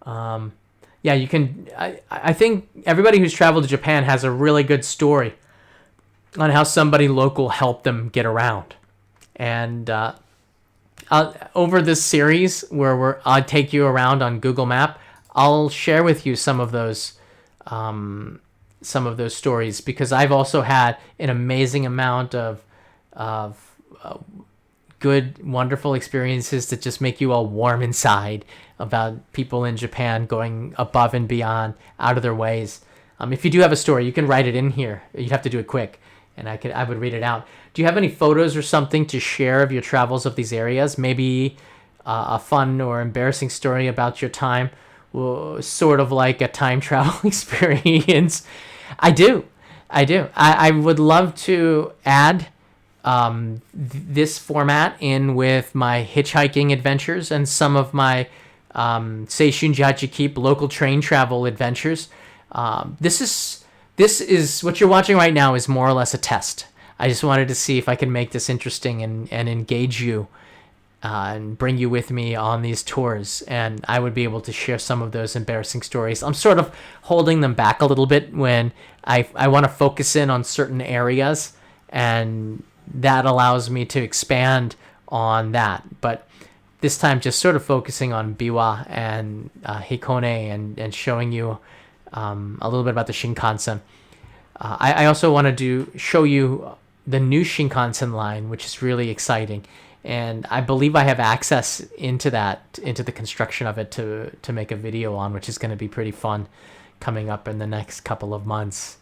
Yeah, you can. I think everybody who's traveled to Japan has a really good story on how somebody local helped them get around. And over this series, where I'll take you around on Google Map, I'll share with you some of those stories, because I've also had an amazing amount of good, wonderful experiences that just make you all warm inside about people in Japan going above and beyond, out of their ways. If you do have a story, you can write it in here. You'd have to do it quick, and I would read it out. Do you have any photos or something to share of your travels of these areas? Maybe a fun or embarrassing story about your time, sort of like a time travel experience. I do. I would love to add this format in with my hitchhiking adventures and some of my Seishun Jachi local train travel adventures. This is what you're watching right now is more or less a test. I just wanted to see if I can make this interesting and engage you and bring you with me on these tours, and I would be able to share some of those embarrassing stories. I'm sort of holding them back a little bit when I want to focus in on certain areas, and that allows me to expand on that. But this time, just sort of focusing on Biwa and Hikone, and showing you a little bit about the Shinkansen. I also want to show you the new Shinkansen line, which is really exciting. And I believe I have access into the construction of it to make a video on, which is going to be pretty fun coming up in the next couple of months.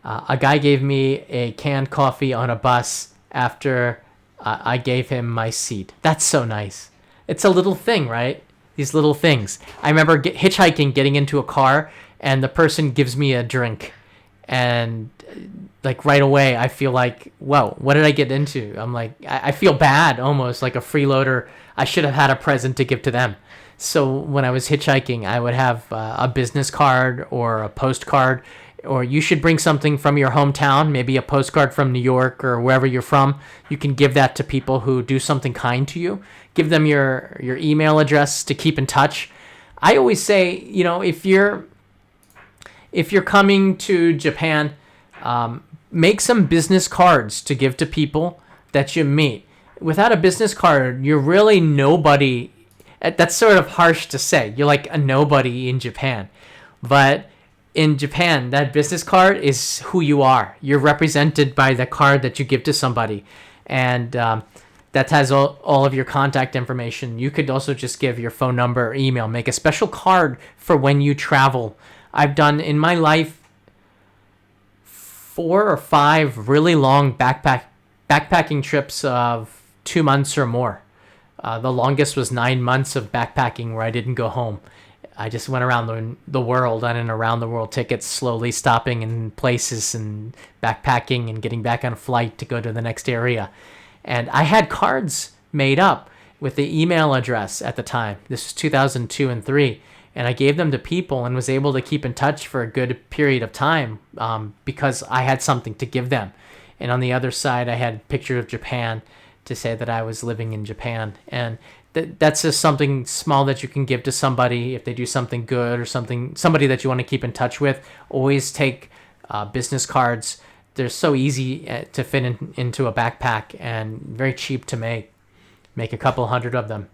A guy gave me a canned coffee on a bus after I gave him my seat. That's so nice. It's a little thing, right? These little things. I remember hitchhiking, getting into a car, and the person gives me a drink. And like right away, I feel like, whoa, what did I get into? I'm like, I feel bad, almost like a freeloader. I should have had a present to give to them. So when I was hitchhiking, I would have a business card or a postcard, or you should bring something from your hometown, maybe a postcard from New York or wherever you're from. You can give that to people who do something kind to you. Give them your email address to keep in touch. I always say, if you're coming to Japan, make some business cards to give to people that you meet. Without a business card, you're really nobody. That's sort of harsh to say. You're like a nobody in Japan. But in Japan, that business card is who you are. You're represented by the card that you give to somebody. And that has all of your contact information. You could also just give your phone number or email. Make a special card for when you travel. I've done in my life 4 or 5 really long backpacking trips of 2 months or more. The longest was 9 months of backpacking where I didn't go home. I just went around the world on an around the world tickets, slowly stopping in places and backpacking and getting back on a flight to go to the next area. And I had cards made up with the email address at the time. This was 2002 and 3. And I gave them to people and was able to keep in touch for a good period of time because I had something to give them. And on the other side, I had a picture of Japan to say that I was living in Japan. And that's just something small that you can give to somebody if they do something good or somebody that you want to keep in touch with. Always take business cards. They're so easy to fit into a backpack and very cheap to make. Make a couple hundred of them.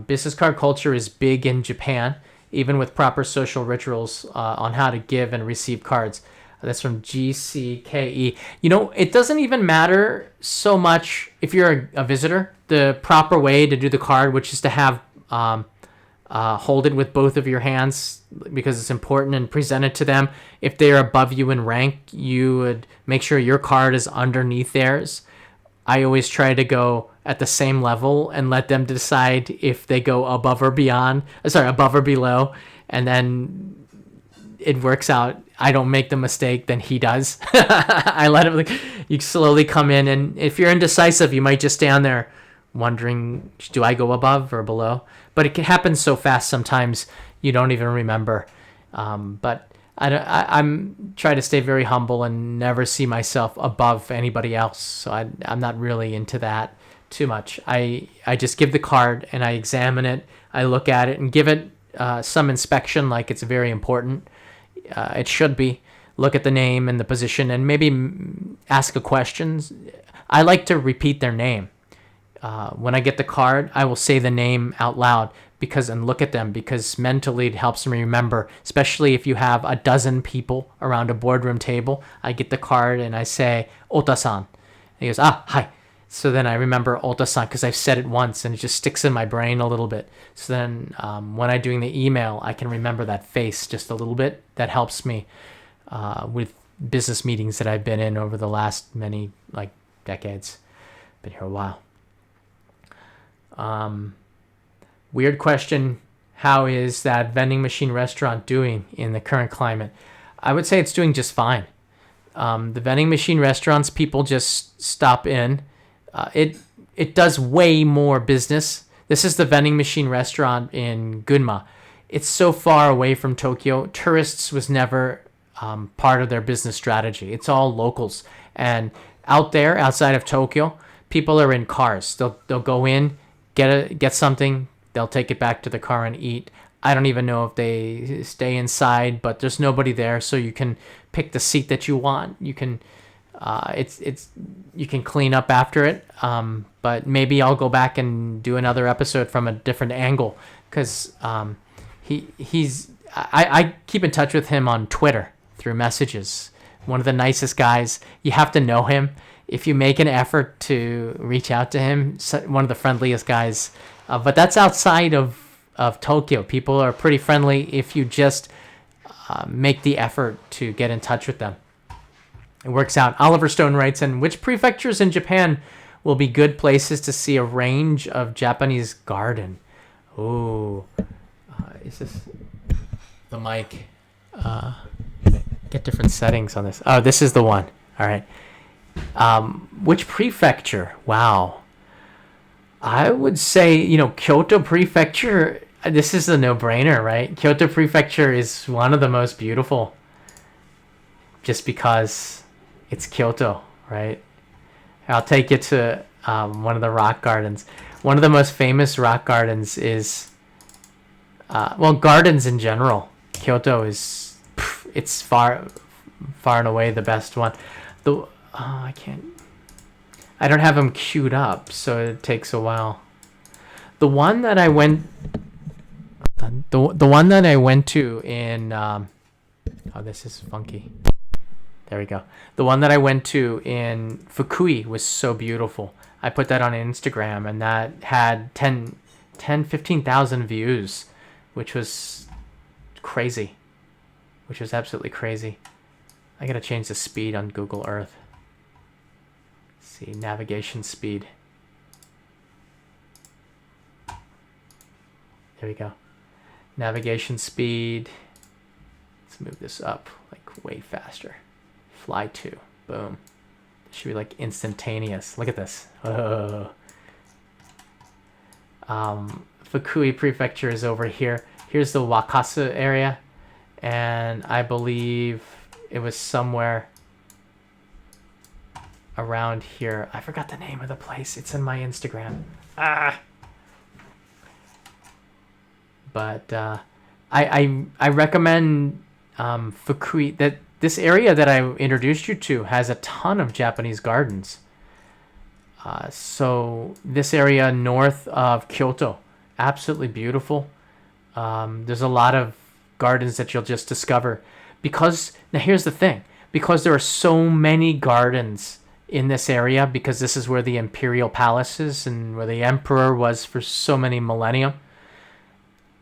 Business card culture is big in Japan, even with proper social rituals on how to give and receive cards. That's from GCKE. It doesn't even matter so much if you're a visitor. The proper way to do the card, which is to have hold it with both of your hands because it's important, and present it to them. If they're above you in rank, you would make sure your card is underneath theirs. I always try to go at the same level and let them decide if they go above or below, and then it works out. I don't make the mistake, then he does. I let him, you slowly come in, and if you're indecisive, you might just stand there wondering, do I go above or below? But it can happen so fast sometimes you don't even remember. But I'm trying to stay very humble and never see myself above anybody else. So I'm not really into that too much. I just give the card and I examine it. I look at it and give it some inspection, like it's very important. It should be. Look at the name and the position and maybe ask a question. I like to repeat their name. When I get the card, I will say the name out loud and look at them, because mentally it helps me remember, especially if you have a dozen people around a boardroom table. I get the card and I say, Ota-san. He goes, hi. So then I remember Ota-san because I've said it once and it just sticks in my brain a little bit. So then when I'm doing the email, I can remember that face just a little bit. That helps me with business meetings that I've been in over the last many decades. Been here a while. Weird question. How is that vending machine restaurant doing in the current climate? I would say it's doing just fine. The vending machine restaurants, people just stop in. It does way more business. This is the vending machine restaurant in Gunma. It's so far away from Tokyo. Tourists was never part of their business strategy. It's all locals. And out there, outside of Tokyo, people are in cars. They'll go in, get something. They'll take it back to the car and eat. I don't even know if they stay inside, but there's nobody there, so you can pick the seat that you want. You can, you can clean up after it. But maybe I'll go back and do another episode from a different angle, because I keep in touch with him on Twitter through messages. One of the nicest guys. You have to know him. If you make an effort to reach out to him, one of the friendliest guys. But that's outside of Tokyo. People are pretty friendly if you just make the effort to get in touch with them. It works out. Oliver Stone writes, and which prefectures in Japan will be good places to see a range of Japanese garden? Ooh. Is this the mic? Get different settings on this. Oh, this is the one. All right. Which prefecture? Wow. I would say, Kyoto Prefecture, this is a no-brainer, right? Kyoto Prefecture is one of the most beautiful just because it's Kyoto, right? I'll take you to one of the rock gardens. One of the most famous rock gardens is, gardens in general. Kyoto is, it's far and away the best one. I don't have them queued up, so it takes a while. The one that I went to in this is funky. There we go. The one that I went to in Fukui was so beautiful. I put that on Instagram and that had 15,000 views, which was crazy. Which was absolutely crazy. I gotta change the speed on Google Earth. See, navigation speed. There we go. Navigation speed. Let's move this up way faster. Fly to. Boom. It should be instantaneous. Look at this. Oh. Fukui Prefecture is over here. Here's the Wakasu area. And I believe it was somewhere around here. I forgot the name of the place. It's in my Instagram. But I recommend Fukui. That this area that I introduced you to has a ton of Japanese gardens. So this area north of Kyoto, absolutely beautiful. There's a lot of gardens that you'll just discover now here's the thing, because there are so many gardens in this area, because this is where the imperial palace is and where the emperor was for so many millennia.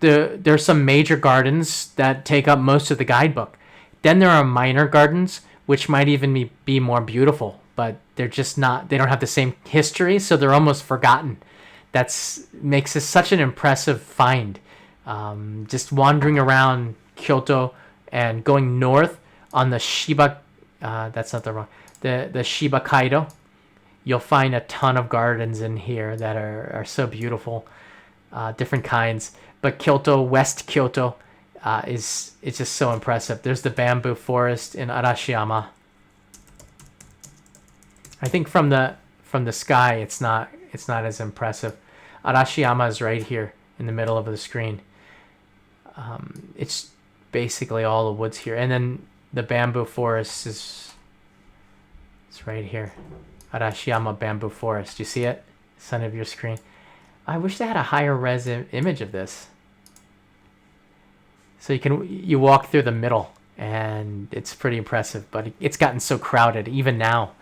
There are some major gardens that take up most of the guidebook. Then there are minor gardens which might even be more beautiful, but they're just not, they don't have the same history, so they're almost forgotten. Makes this such an impressive find. Just wandering around Kyoto and going north on the Shiba, that's not the wrong, the Shiba Kaido, you'll find a ton of gardens in here that are so beautiful. different kinds. But Kyoto, West Kyoto, is it's just so impressive. There's the bamboo forest in Arashiyama. I think from the sky, it's not as impressive. Arashiyama is right here in the middle of the screen. It's basically all the woods here, and then the bamboo forest is it's right here. Arashiyama bamboo forest. You see it? Center of your screen. I wish they had a higher res image of this. So you walk through the middle, and it's pretty impressive. But it's gotten so crowded even now.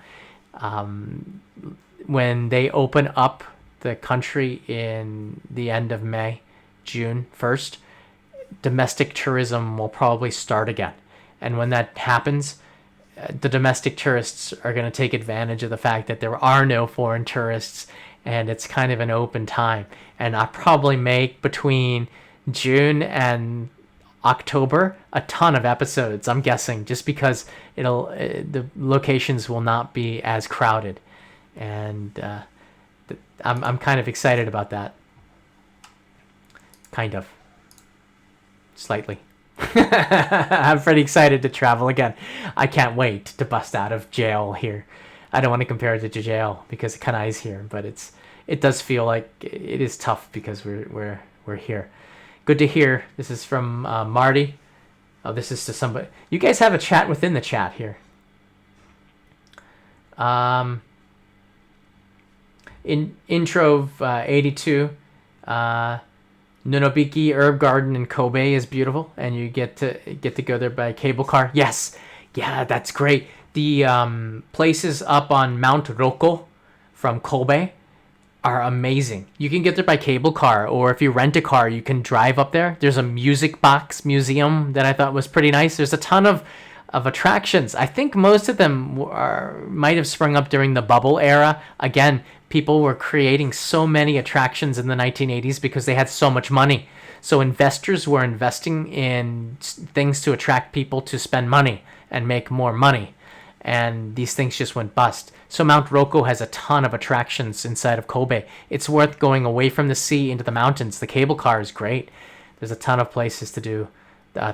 When they open up the country in the end of May, June 1st, domestic tourism will probably start again. And when that happens, the domestic tourists are going to take advantage of the fact that there are no foreign tourists, and it's kind of an open time. And I probably make between June and October a ton of episodes, I'm guessing, just because the locations will not be as crowded. And I'm kind of excited about that. Kind of. Slightly. I'm pretty excited to travel again. I can't wait to bust out of jail here. I don't want to compare it to jail because Kanai is here, but it does feel like it is tough because we're here. Good to hear. This is from Marty. Oh, this is to somebody. You guys have a chat within the chat here. In intro 82, Nonobiki Herb Garden in Kobe is beautiful, and you get to go there by cable car. Yes, yeah, that's great. The places up on Mount Roko from Kobe are amazing. You can get there by cable car, or if you rent a car, you can drive up there. There's a music box museum that I thought was pretty nice. There's a ton of attractions. I think most of them might have sprung up during the bubble era. Again, people were creating so many attractions in the 1980s because they had so much money. So investors were investing in things to attract people to spend money and make more money. And these things just went bust. So Mount Roko has a ton of attractions inside of Kobe. It's worth going away from the sea into the mountains. The cable car is great. There's a ton of places to do,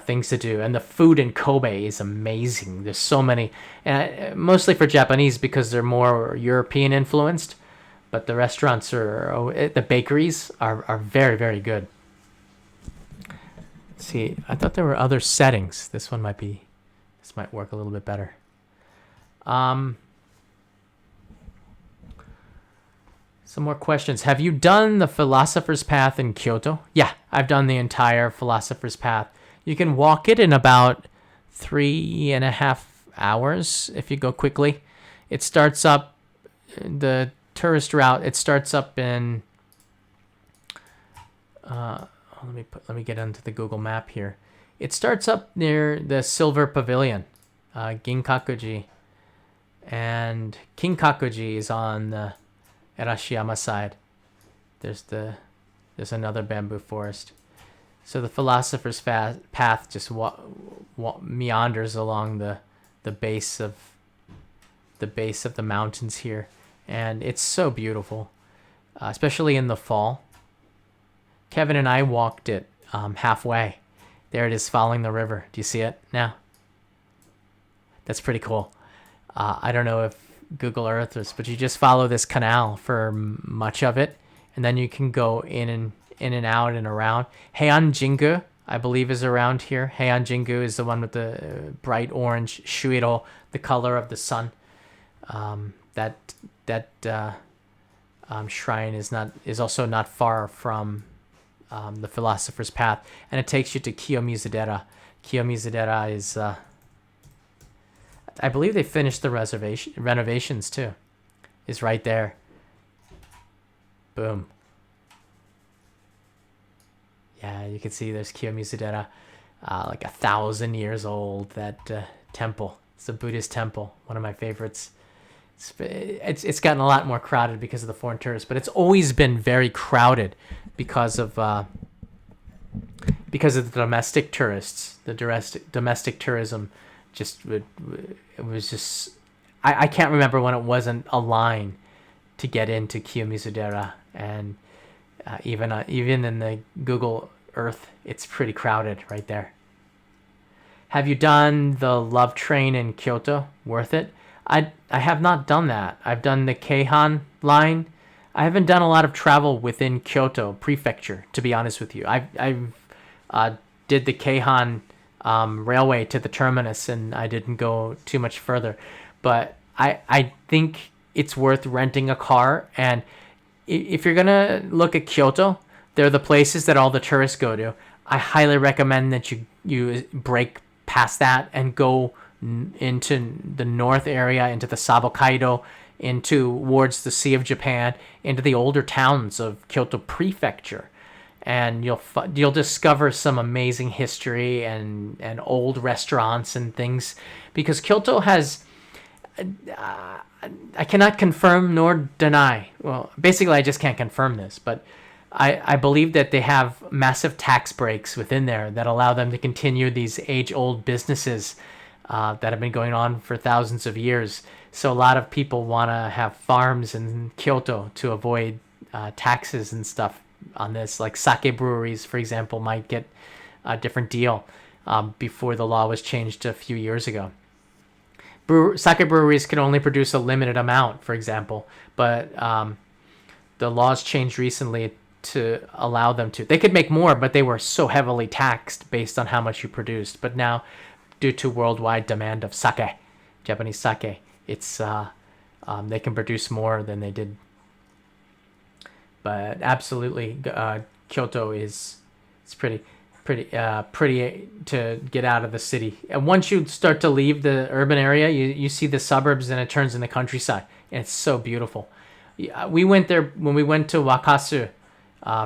things to do. And the food in Kobe is amazing. There's so many, mostly for Japanese because they're more European influenced. But the restaurants the bakeries are very, very good. Let's see, I thought there were other settings. This might work a little bit better. Some more questions. Have you done the Philosopher's Path in Kyoto? Yeah, I've done the entire Philosopher's Path. You can walk it in about 3.5 hours if you go quickly. It starts up the tourist route. It starts up in let me get onto the Google map here. It starts up near the Silver Pavilion, Kinkaku-ji, and Kinkaku-ji is on the Arashiyama side. There's another bamboo forest. So the Philosopher's Path just meanders along the base of the mountains here. And it's so beautiful, especially in the fall. Kevin and I walked it halfway. There it is, following the river. Do you see it now? That's pretty cool. I don't know if Google Earth is, but you just follow this canal for much of it, and then you can go in and out and around. Heian Jingu, I believe, is around here. Heian Jingu is the one with the bright orange shuiro, the color of the sun. That shrine is also not far from the Philosopher's Path, and it takes you to Kiyomizudera. Kiyomizudera is, I believe they finished the renovations too. Is right there. Boom. Yeah, you can see there's Kiyomizudera, like 1,000 years old. That temple. It's a Buddhist temple, one of my favorites. It's gotten a lot more crowded because of the foreign tourists, but it's always been very crowded because of the domestic tourists. The domestic tourism it was just I can't remember when it wasn't a line to get into Kiyomizudera, and Even in the Google Earth, it's pretty crowded right there. Have you done the Love Train in Kyoto? Worth it? I have not done that. I've done the Keihan line. I haven't done a lot of travel within Kyoto Prefecture, to be honest with you. I did the Keihan railway to the terminus, and I didn't go too much further. But I think it's worth renting a car. And if you're gonna look at Kyoto, they're the places that all the tourists go to. I highly recommend that you break past that and go into the north area, into the Sabo Kaido, into towards the Sea of Japan, into the older towns of Kyoto Prefecture, and you'll discover some amazing history and old restaurants and things, because Kyoto has. I cannot confirm nor deny. Well, basically, I just can't confirm this, but I believe that they have massive tax breaks within there that allow them to continue these age-old businesses that have been going on for thousands of years. So a lot of people want to have farms in Kyoto to avoid taxes and stuff on this. Like sake breweries, for example, might get a different deal before the law was changed a few years ago. Sake breweries can only produce a limited amount, for example, but the laws changed recently to allow them to. They could make more, but they were so heavily taxed based on how much you produced. But now, due to worldwide demand of sake, Japanese sake, it's they can produce more than they did. But absolutely, Kyoto it's pretty to get out of the city. And once you start to leave the urban area, you see the suburbs and it turns into countryside. And it's so beautiful. We went there when we went to Wakasu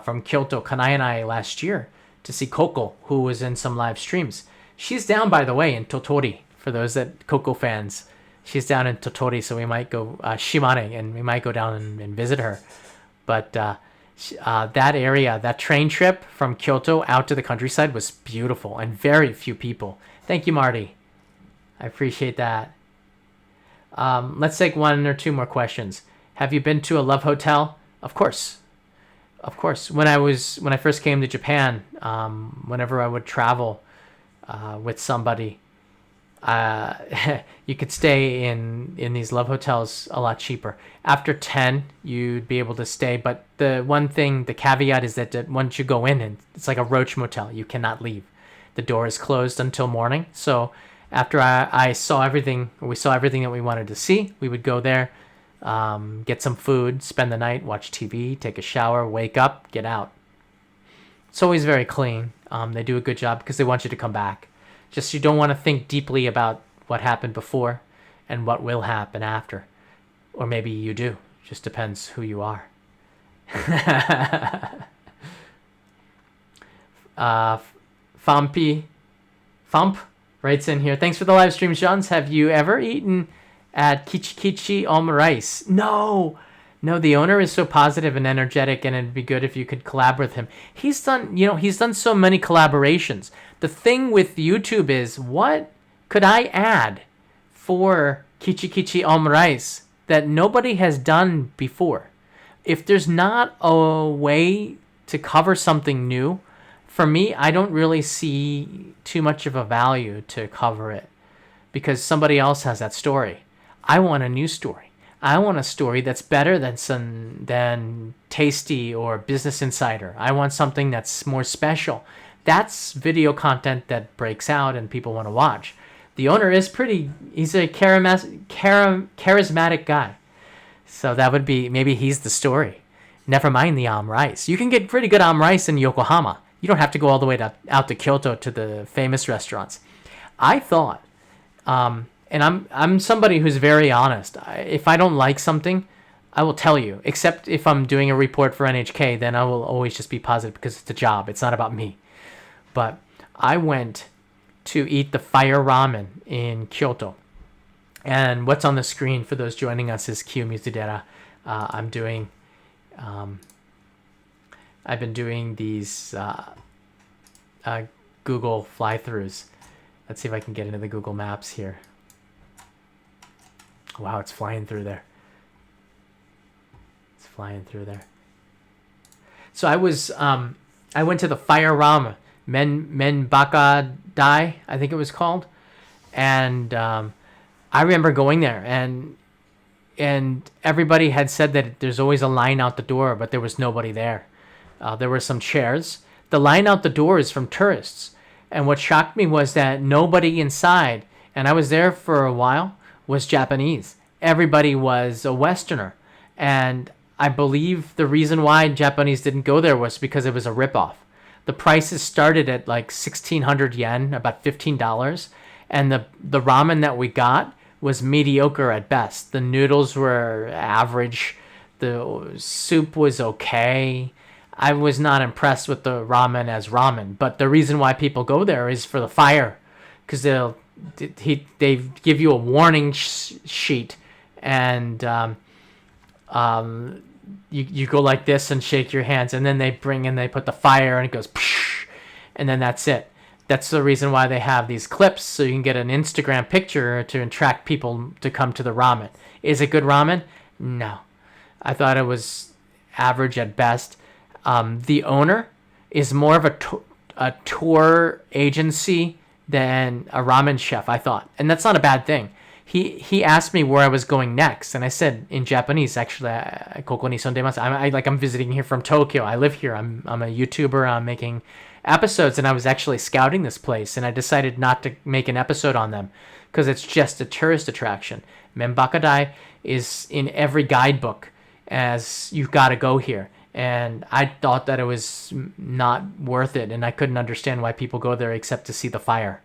from Kyoto, Kanai and I, last year to see Coco, who was in some live streams. She's down, by the way, in Totori. For those that Coco fans, she's down in Totori, so we might go Shimane, and we might go down and visit her. But that area, that train trip from Kyoto out to the countryside was beautiful and very few people. Thank you, Marty. I appreciate that. Let's take one or two more questions. Have you been to a love hotel? Of course. Of course. When I first came to Japan, whenever I would travel with somebody, you could stay in these love hotels a lot cheaper. After 10, you'd be able to stay, but the one thing, the caveat is that once you go in, and it's like a roach motel, you cannot leave. The door is closed until morning. So after we saw everything that we wanted to see, we would go there, get some food, spend the night, watch TV, take a shower, wake up, get out. It's always very clean. They do a good job because they want you to come back. Just you don't want to think deeply about what happened before and what will happen after. Or maybe you do. Just depends who you are. Fump writes in here, thanks for the live stream, Johns. Have you ever eaten at Kichi Omurice? No, the owner is so positive and energetic, and it'd be good if you could collab with him. He's done so many collaborations. The thing with YouTube is, what could I add for Kichi Omurice that nobody has done before? If there's not a way to cover something new, for me, I don't really see too much of a value to cover it because somebody else has that story. I want a new story. I want a story that's better than Tasty or Business Insider. I want something that's more special. That's video content that breaks out and people want to watch. The owner is he's a charismatic guy. So that would be, maybe he's the story. Never mind the rice. You can get pretty good rice in Yokohama. You don't have to go all the way out to Kyoto to the famous restaurants. I thought, and I'm somebody who's very honest. If I don't like something, I will tell you. Except if I'm doing a report for NHK, then I will always just be positive because it's a job. It's not about me. But I went to eat the fire ramen in Kyoto. And what's on the screen for those joining us is Q Mizudera. I've been doing these Google fly-throughs. Let's see if I can get into the Google Maps here. Wow, it's flying through there. So I went to the Fire Ramen, Men Baka Dai, I think it was called, and I remember going there, and everybody had said that there's always a line out the door, but there was nobody there. There were some chairs. The line out the door is from tourists, and what shocked me was that nobody inside, and I was there for a while, was Japanese. Everybody was a Westerner, and I believe the reason why Japanese didn't go there was because it was a ripoff. The prices started at like 1,600 yen, about $15, and the ramen that we got was mediocre at best. The noodles were average. The soup was okay. I was not impressed with the ramen as ramen, but the reason why people go there is for the fire, because they give you a warning sheet, and you go like this and shake your hands, and then they put the fire, and it goes, psh, and then that's it. That's the reason why they have these clips, so you can get an Instagram picture to attract people to come to the ramen. Is it good ramen? No. I thought it was average at best. The owner is more of a tour agency than a ramen chef, I thought. And that's not a bad thing. He asked me where I was going next, and I said in Japanese, actually, koko ni sondemasu. I'm visiting here from Tokyo. I live here. I'm a YouTuber. I'm making episodes, and I was actually scouting this place, and I decided not to make an episode on them because it's just a tourist attraction. Menbakadai is in every guidebook as you've got to go here, and I thought that it was not worth it, and I couldn't understand why people go there except to see the fire,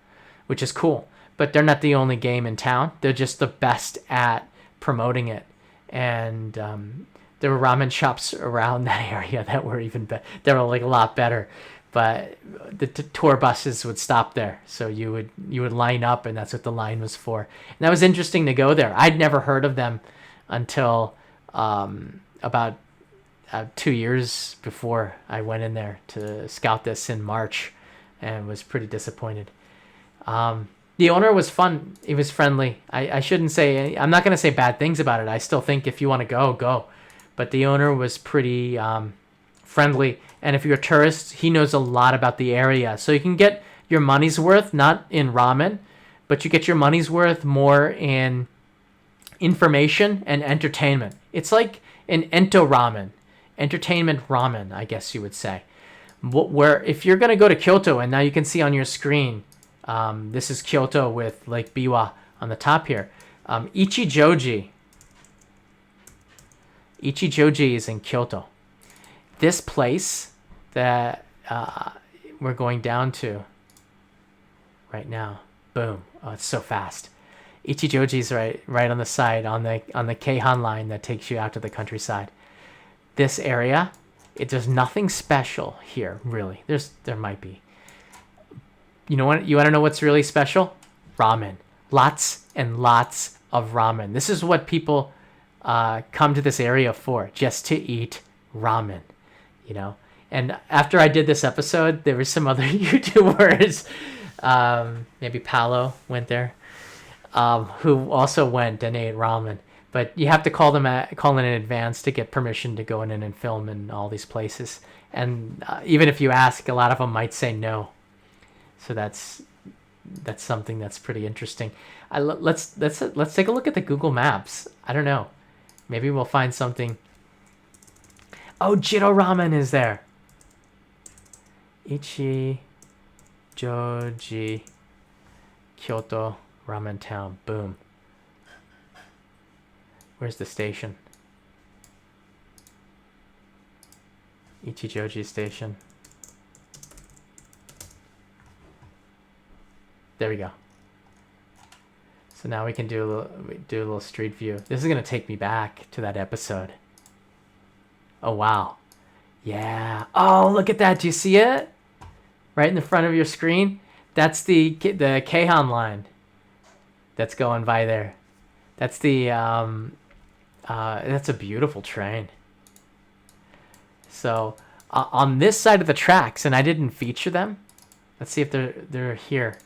which is cool. But they're not the only game in town. They're just the best at promoting it. And there were ramen shops around that area that were even better. They were like a lot better. But the tour buses would stop there. So you would line up, and that's what the line was for. And that was interesting to go there. I'd never heard of them until about 2 years before I went in there to scout this in March, and was pretty disappointed. The owner was fun. He was friendly. I shouldn't say... I'm not going to say bad things about it. I still think if you want to go, go. But the owner was pretty friendly. And if you're a tourist, he knows a lot about the area. So you can get your money's worth, not in ramen, but you get your money's worth more in information and entertainment. It's like an ento ramen. Entertainment ramen, I guess you would say. Where if you're going to go to Kyoto, and now you can see on your screen... this is Kyoto with Lake Biwa on the top here. Ichijoji is in Kyoto. This place that we're going down to right now. Boom. Oh, it's so fast. Ichijoji is right on the side, on the Keihan line that takes you out to the countryside. This area, there's nothing special here, really. There might be. You know what? You want to know what's really special? Ramen. Lots and lots of ramen. This is what people come to this area for, just to eat ramen. You know. And after I did this episode, there were some other YouTubers, maybe Paolo went there, who also went and ate ramen. But you have to call in advance to get permission to go in and film in all these places. And even if you ask, a lot of them might say no. So that's something that's pretty interesting. Let's take a look at the Google Maps. I don't know. Maybe we'll find something. Oh, Jiro Ramen is there. Ichijoji, Kyoto Ramen Town. Boom. Where's the station? Ichijoji Station. There we go. So now we can do a little street view. This is gonna take me back to that episode. Oh wow, yeah. Oh, look at that. Do you see it? Right in the front of your screen. That's the Keihan line. That's going by there. That's the that's a beautiful train. So on this side of the tracks, and I didn't feature them. Let's see if they're here.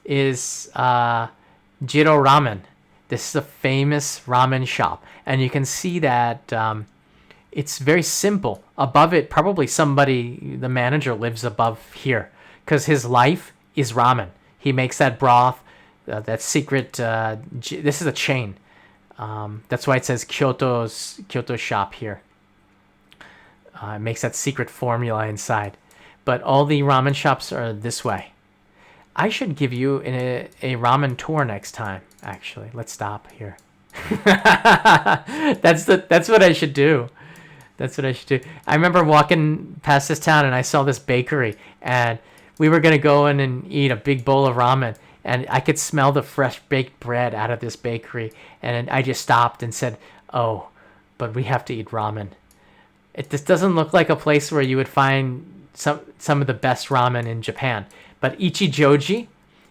Is Jiro Ramen. This is a famous ramen shop, and you can see that It's very simple. Above it, probably somebody, the manager lives above here, because his life is ramen. He makes that broth, that secret. This is a chain. That's why it says Kyoto shop here. It makes that secret formula inside. But all the ramen shops are this way. I should give you a ramen tour next time. Actually, let's stop here. That's what I should do. That's what I should do. I remember walking past this town and I saw this bakery, and we were gonna go in and eat a big bowl of ramen, and I could smell the fresh baked bread out of this bakery, and I just stopped and said, "Oh, but we have to eat ramen." This doesn't look like a place where you would find some of the best ramen in Japan, but Ichijoji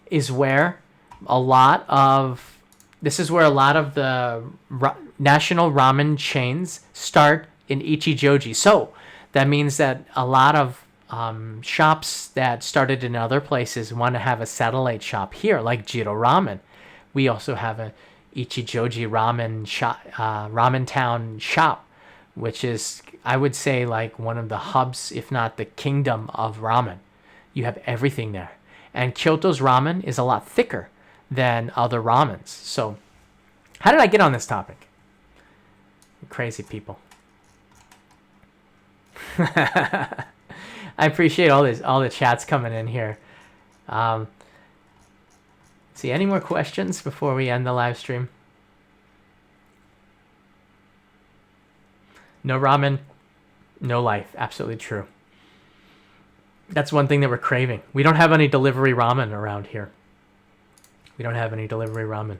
is where a lot of the national ramen chains start in Ichijoji. So that means that a lot of shops that started in other places want to have a satellite shop here, like Jiro Ramen. We also have a Ichijoji ramen shop, ramen town shop, which is, I would say, like one of the hubs, if not the kingdom of ramen. You have everything there. And Kyoto's ramen is a lot thicker than other ramens. So how did I get on this topic? Crazy people. I appreciate all the chats coming in here. See, any more questions before we end the live stream? No ramen, no life. Absolutely true. That's one thing that we're craving. We don't have any delivery ramen around here. We don't have any delivery ramen.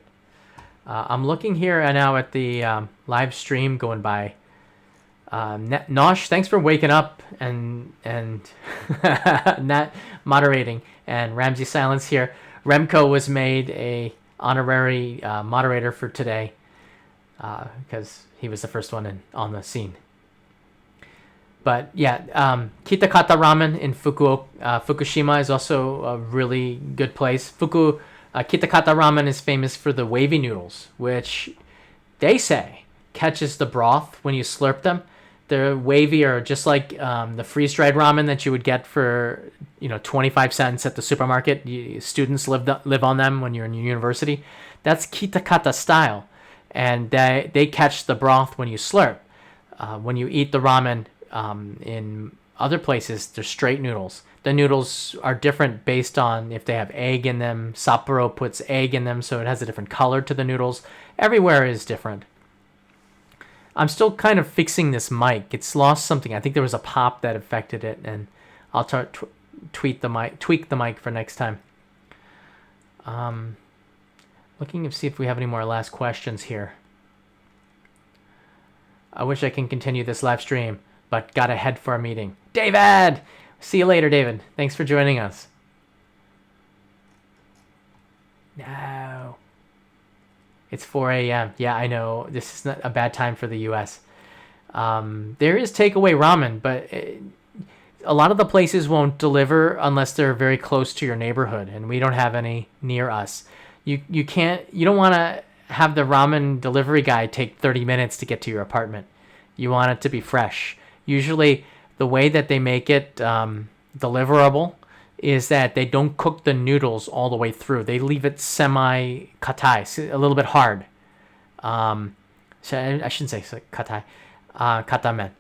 I'm looking here now at the live stream going by. Nosh, thanks for waking up and not moderating. And Ramsey Silence here. Remco was made a honorary moderator for today because he was the first one on the scene. But yeah, Kitakata Ramen in Fukushima is also a really good place. Kitakata Ramen is famous for the wavy noodles, which they say catches the broth when you slurp them. They're wavy, or just like the freeze-dried ramen that you would get for 25 cents at the supermarket. Students live on them when you're in university. That's Kitakata style, and they catch the broth when you slurp. When you eat the ramen in other places, they're straight noodles. The noodles are different based on if they have egg in them. Sapporo puts egg in them, so it has a different color to the noodles. Everywhere is different. I'm still kind of fixing this mic. It's lost something. I think there was a pop that affected it, and I'll tweak the mic for next time. Looking to see if we have any more last questions here. I wish I can continue this live stream, but gotta head for a meeting. David! See you later, David. Thanks for joining us. No. It's 4 a.m. Yeah, I know. This is not a bad time for the U.S. There is takeaway ramen, but a lot of the places won't deliver unless they're very close to your neighborhood, and we don't have any near us. You don't want to have the ramen delivery guy take 30 minutes to get to your apartment. You want it to be fresh. Usually, the way that they make it deliverable is that they don't cook the noodles all the way through. They leave it semi-katai, a little bit hard. So I shouldn't say katai, katamen.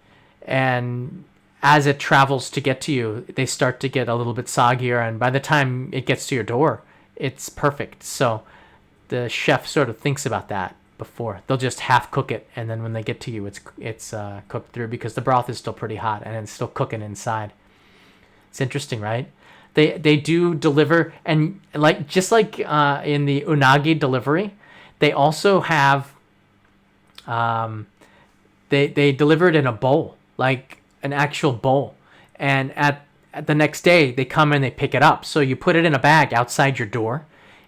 And as it travels to get to you, they start to get a little bit soggier, and by the time it gets to your door, it's perfect. So the chef sort of thinks about that before. They'll just half cook it, and then when they get to you, it's cooked through because the broth is still pretty hot and it's still cooking inside. It's interesting, right? They do deliver, and just like in the unagi delivery, they also have they deliver it in a bowl, like an actual bowl, and at the next day they come and they pick it up. So you put it in a bag outside your door.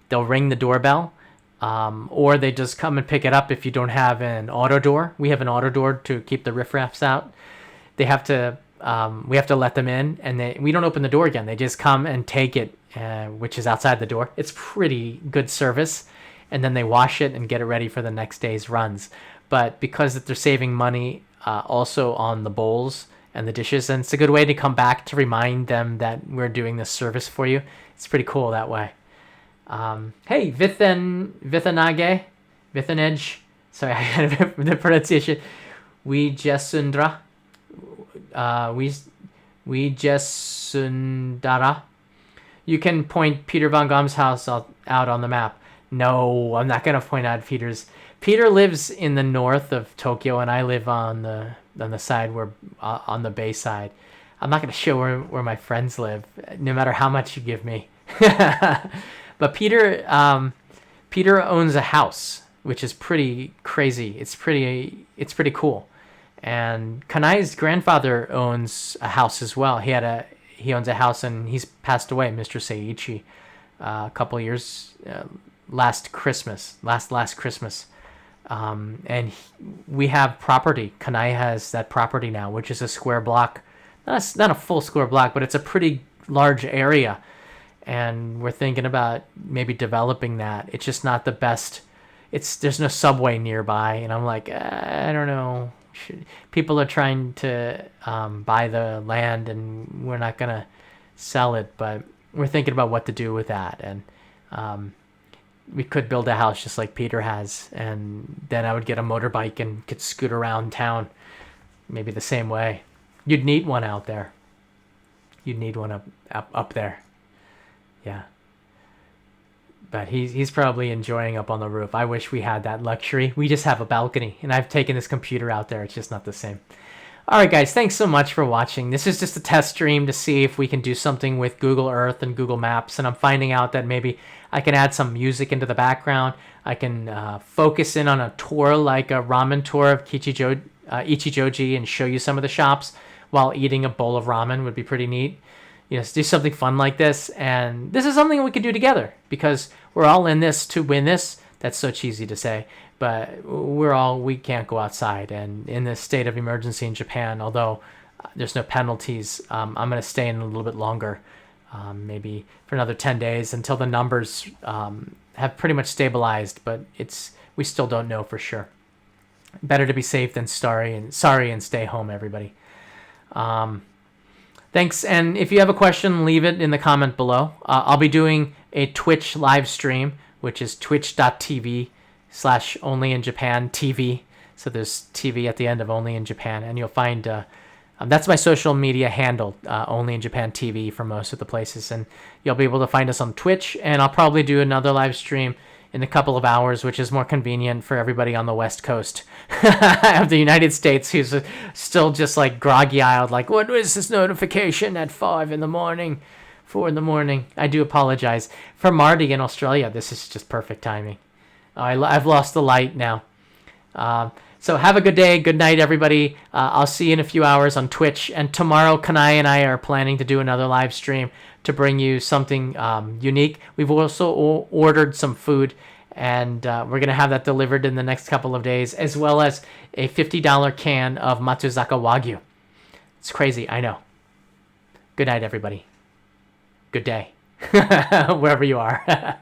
They'll ring the doorbell, or they just come and pick it up if you don't have an auto door. We have an auto door to keep the riffraffs out. They have to. We have to let them in, and we don't open the door again. They just come and take it, which is outside the door. It's pretty good service, and then they wash it and get it ready for the next day's runs. But because they're saving money also on the bowls and the dishes, and it's a good way to come back to remind them that we're doing this service for you. It's pretty cool that way. Hey, Vithanage. Sorry, I had the pronunciation. Wijasundra. Wijasundara. You can point Peter Von Gom's house out on the map. No, I'm not gonna point out Peter's. Peter lives in the north of Tokyo, and I live on the side where on the bay side. I'm not gonna show where my friends live, no matter how much you give me. But Peter owns a house, which is pretty crazy. It's pretty cool. And Kanai's grandfather owns a house as well. He owns a house, and he's passed away, Mr. Seiichi, a couple years last Christmas. We have property. Kanai has that property now, which is a square block. Not a full square block, but it's a pretty large area. And we're thinking about maybe developing that. It's just not the best. There's no subway nearby, and I'm like, I don't know. People are trying to buy the land, and we're not gonna sell it, but we're thinking about what to do with that. And we could build a house just like Peter has, and then I would get a motorbike and could scoot around town, maybe the same way. You'd need one out there. You'd need one up there. Yeah. But he's probably enjoying up on the roof. I wish we had that luxury. We just have a balcony, and I've taken this computer out there. It's just not the same. All right, guys, thanks so much for watching. This is just a test stream to see if we can do something with Google Earth and Google Maps, and I'm finding out that maybe I can add some music into the background. I can focus in on a tour, like a ramen tour of Ichijoji, and show you some of the shops while eating a bowl of ramen would be pretty neat. Do something fun like this, and this is something we could do together because we're all in this to win this. That's so cheesy to say, but we can't go outside, and in this state of emergency in Japan, although there's no penalties, I'm going to stay in a little bit longer, maybe for another 10 days until the numbers have pretty much stabilized, but we still don't know for sure. Better to be safe than sorry, and stay home, everybody. Thanks, and if you have a question, leave it in the comment below. I'll be doing a Twitch live stream, which is twitch.tv/onlyinjapantv. So there's TV at the end of Only in Japan, and you'll find that's my social media handle, Only in Japan TV, for most of the places, and you'll be able to find us on Twitch. And I'll probably do another live stream in a couple of hours, which is more convenient for everybody on the West Coast of the United States who's still just like groggy-eyed, like, what was this notification at 4 in the morning? I do apologize. For Marty in Australia, this is just perfect timing. I've lost the light now. So have a good day. Good night, everybody. I'll see you in a few hours on Twitch. And tomorrow, Kanai and I are planning to do another live stream to bring you something unique. We've also ordered some food, and we're going to have that delivered in the next couple of days, as well as a $50 can of Matsuzaka Wagyu. It's crazy, I know. Good night, everybody. Good day, wherever you are.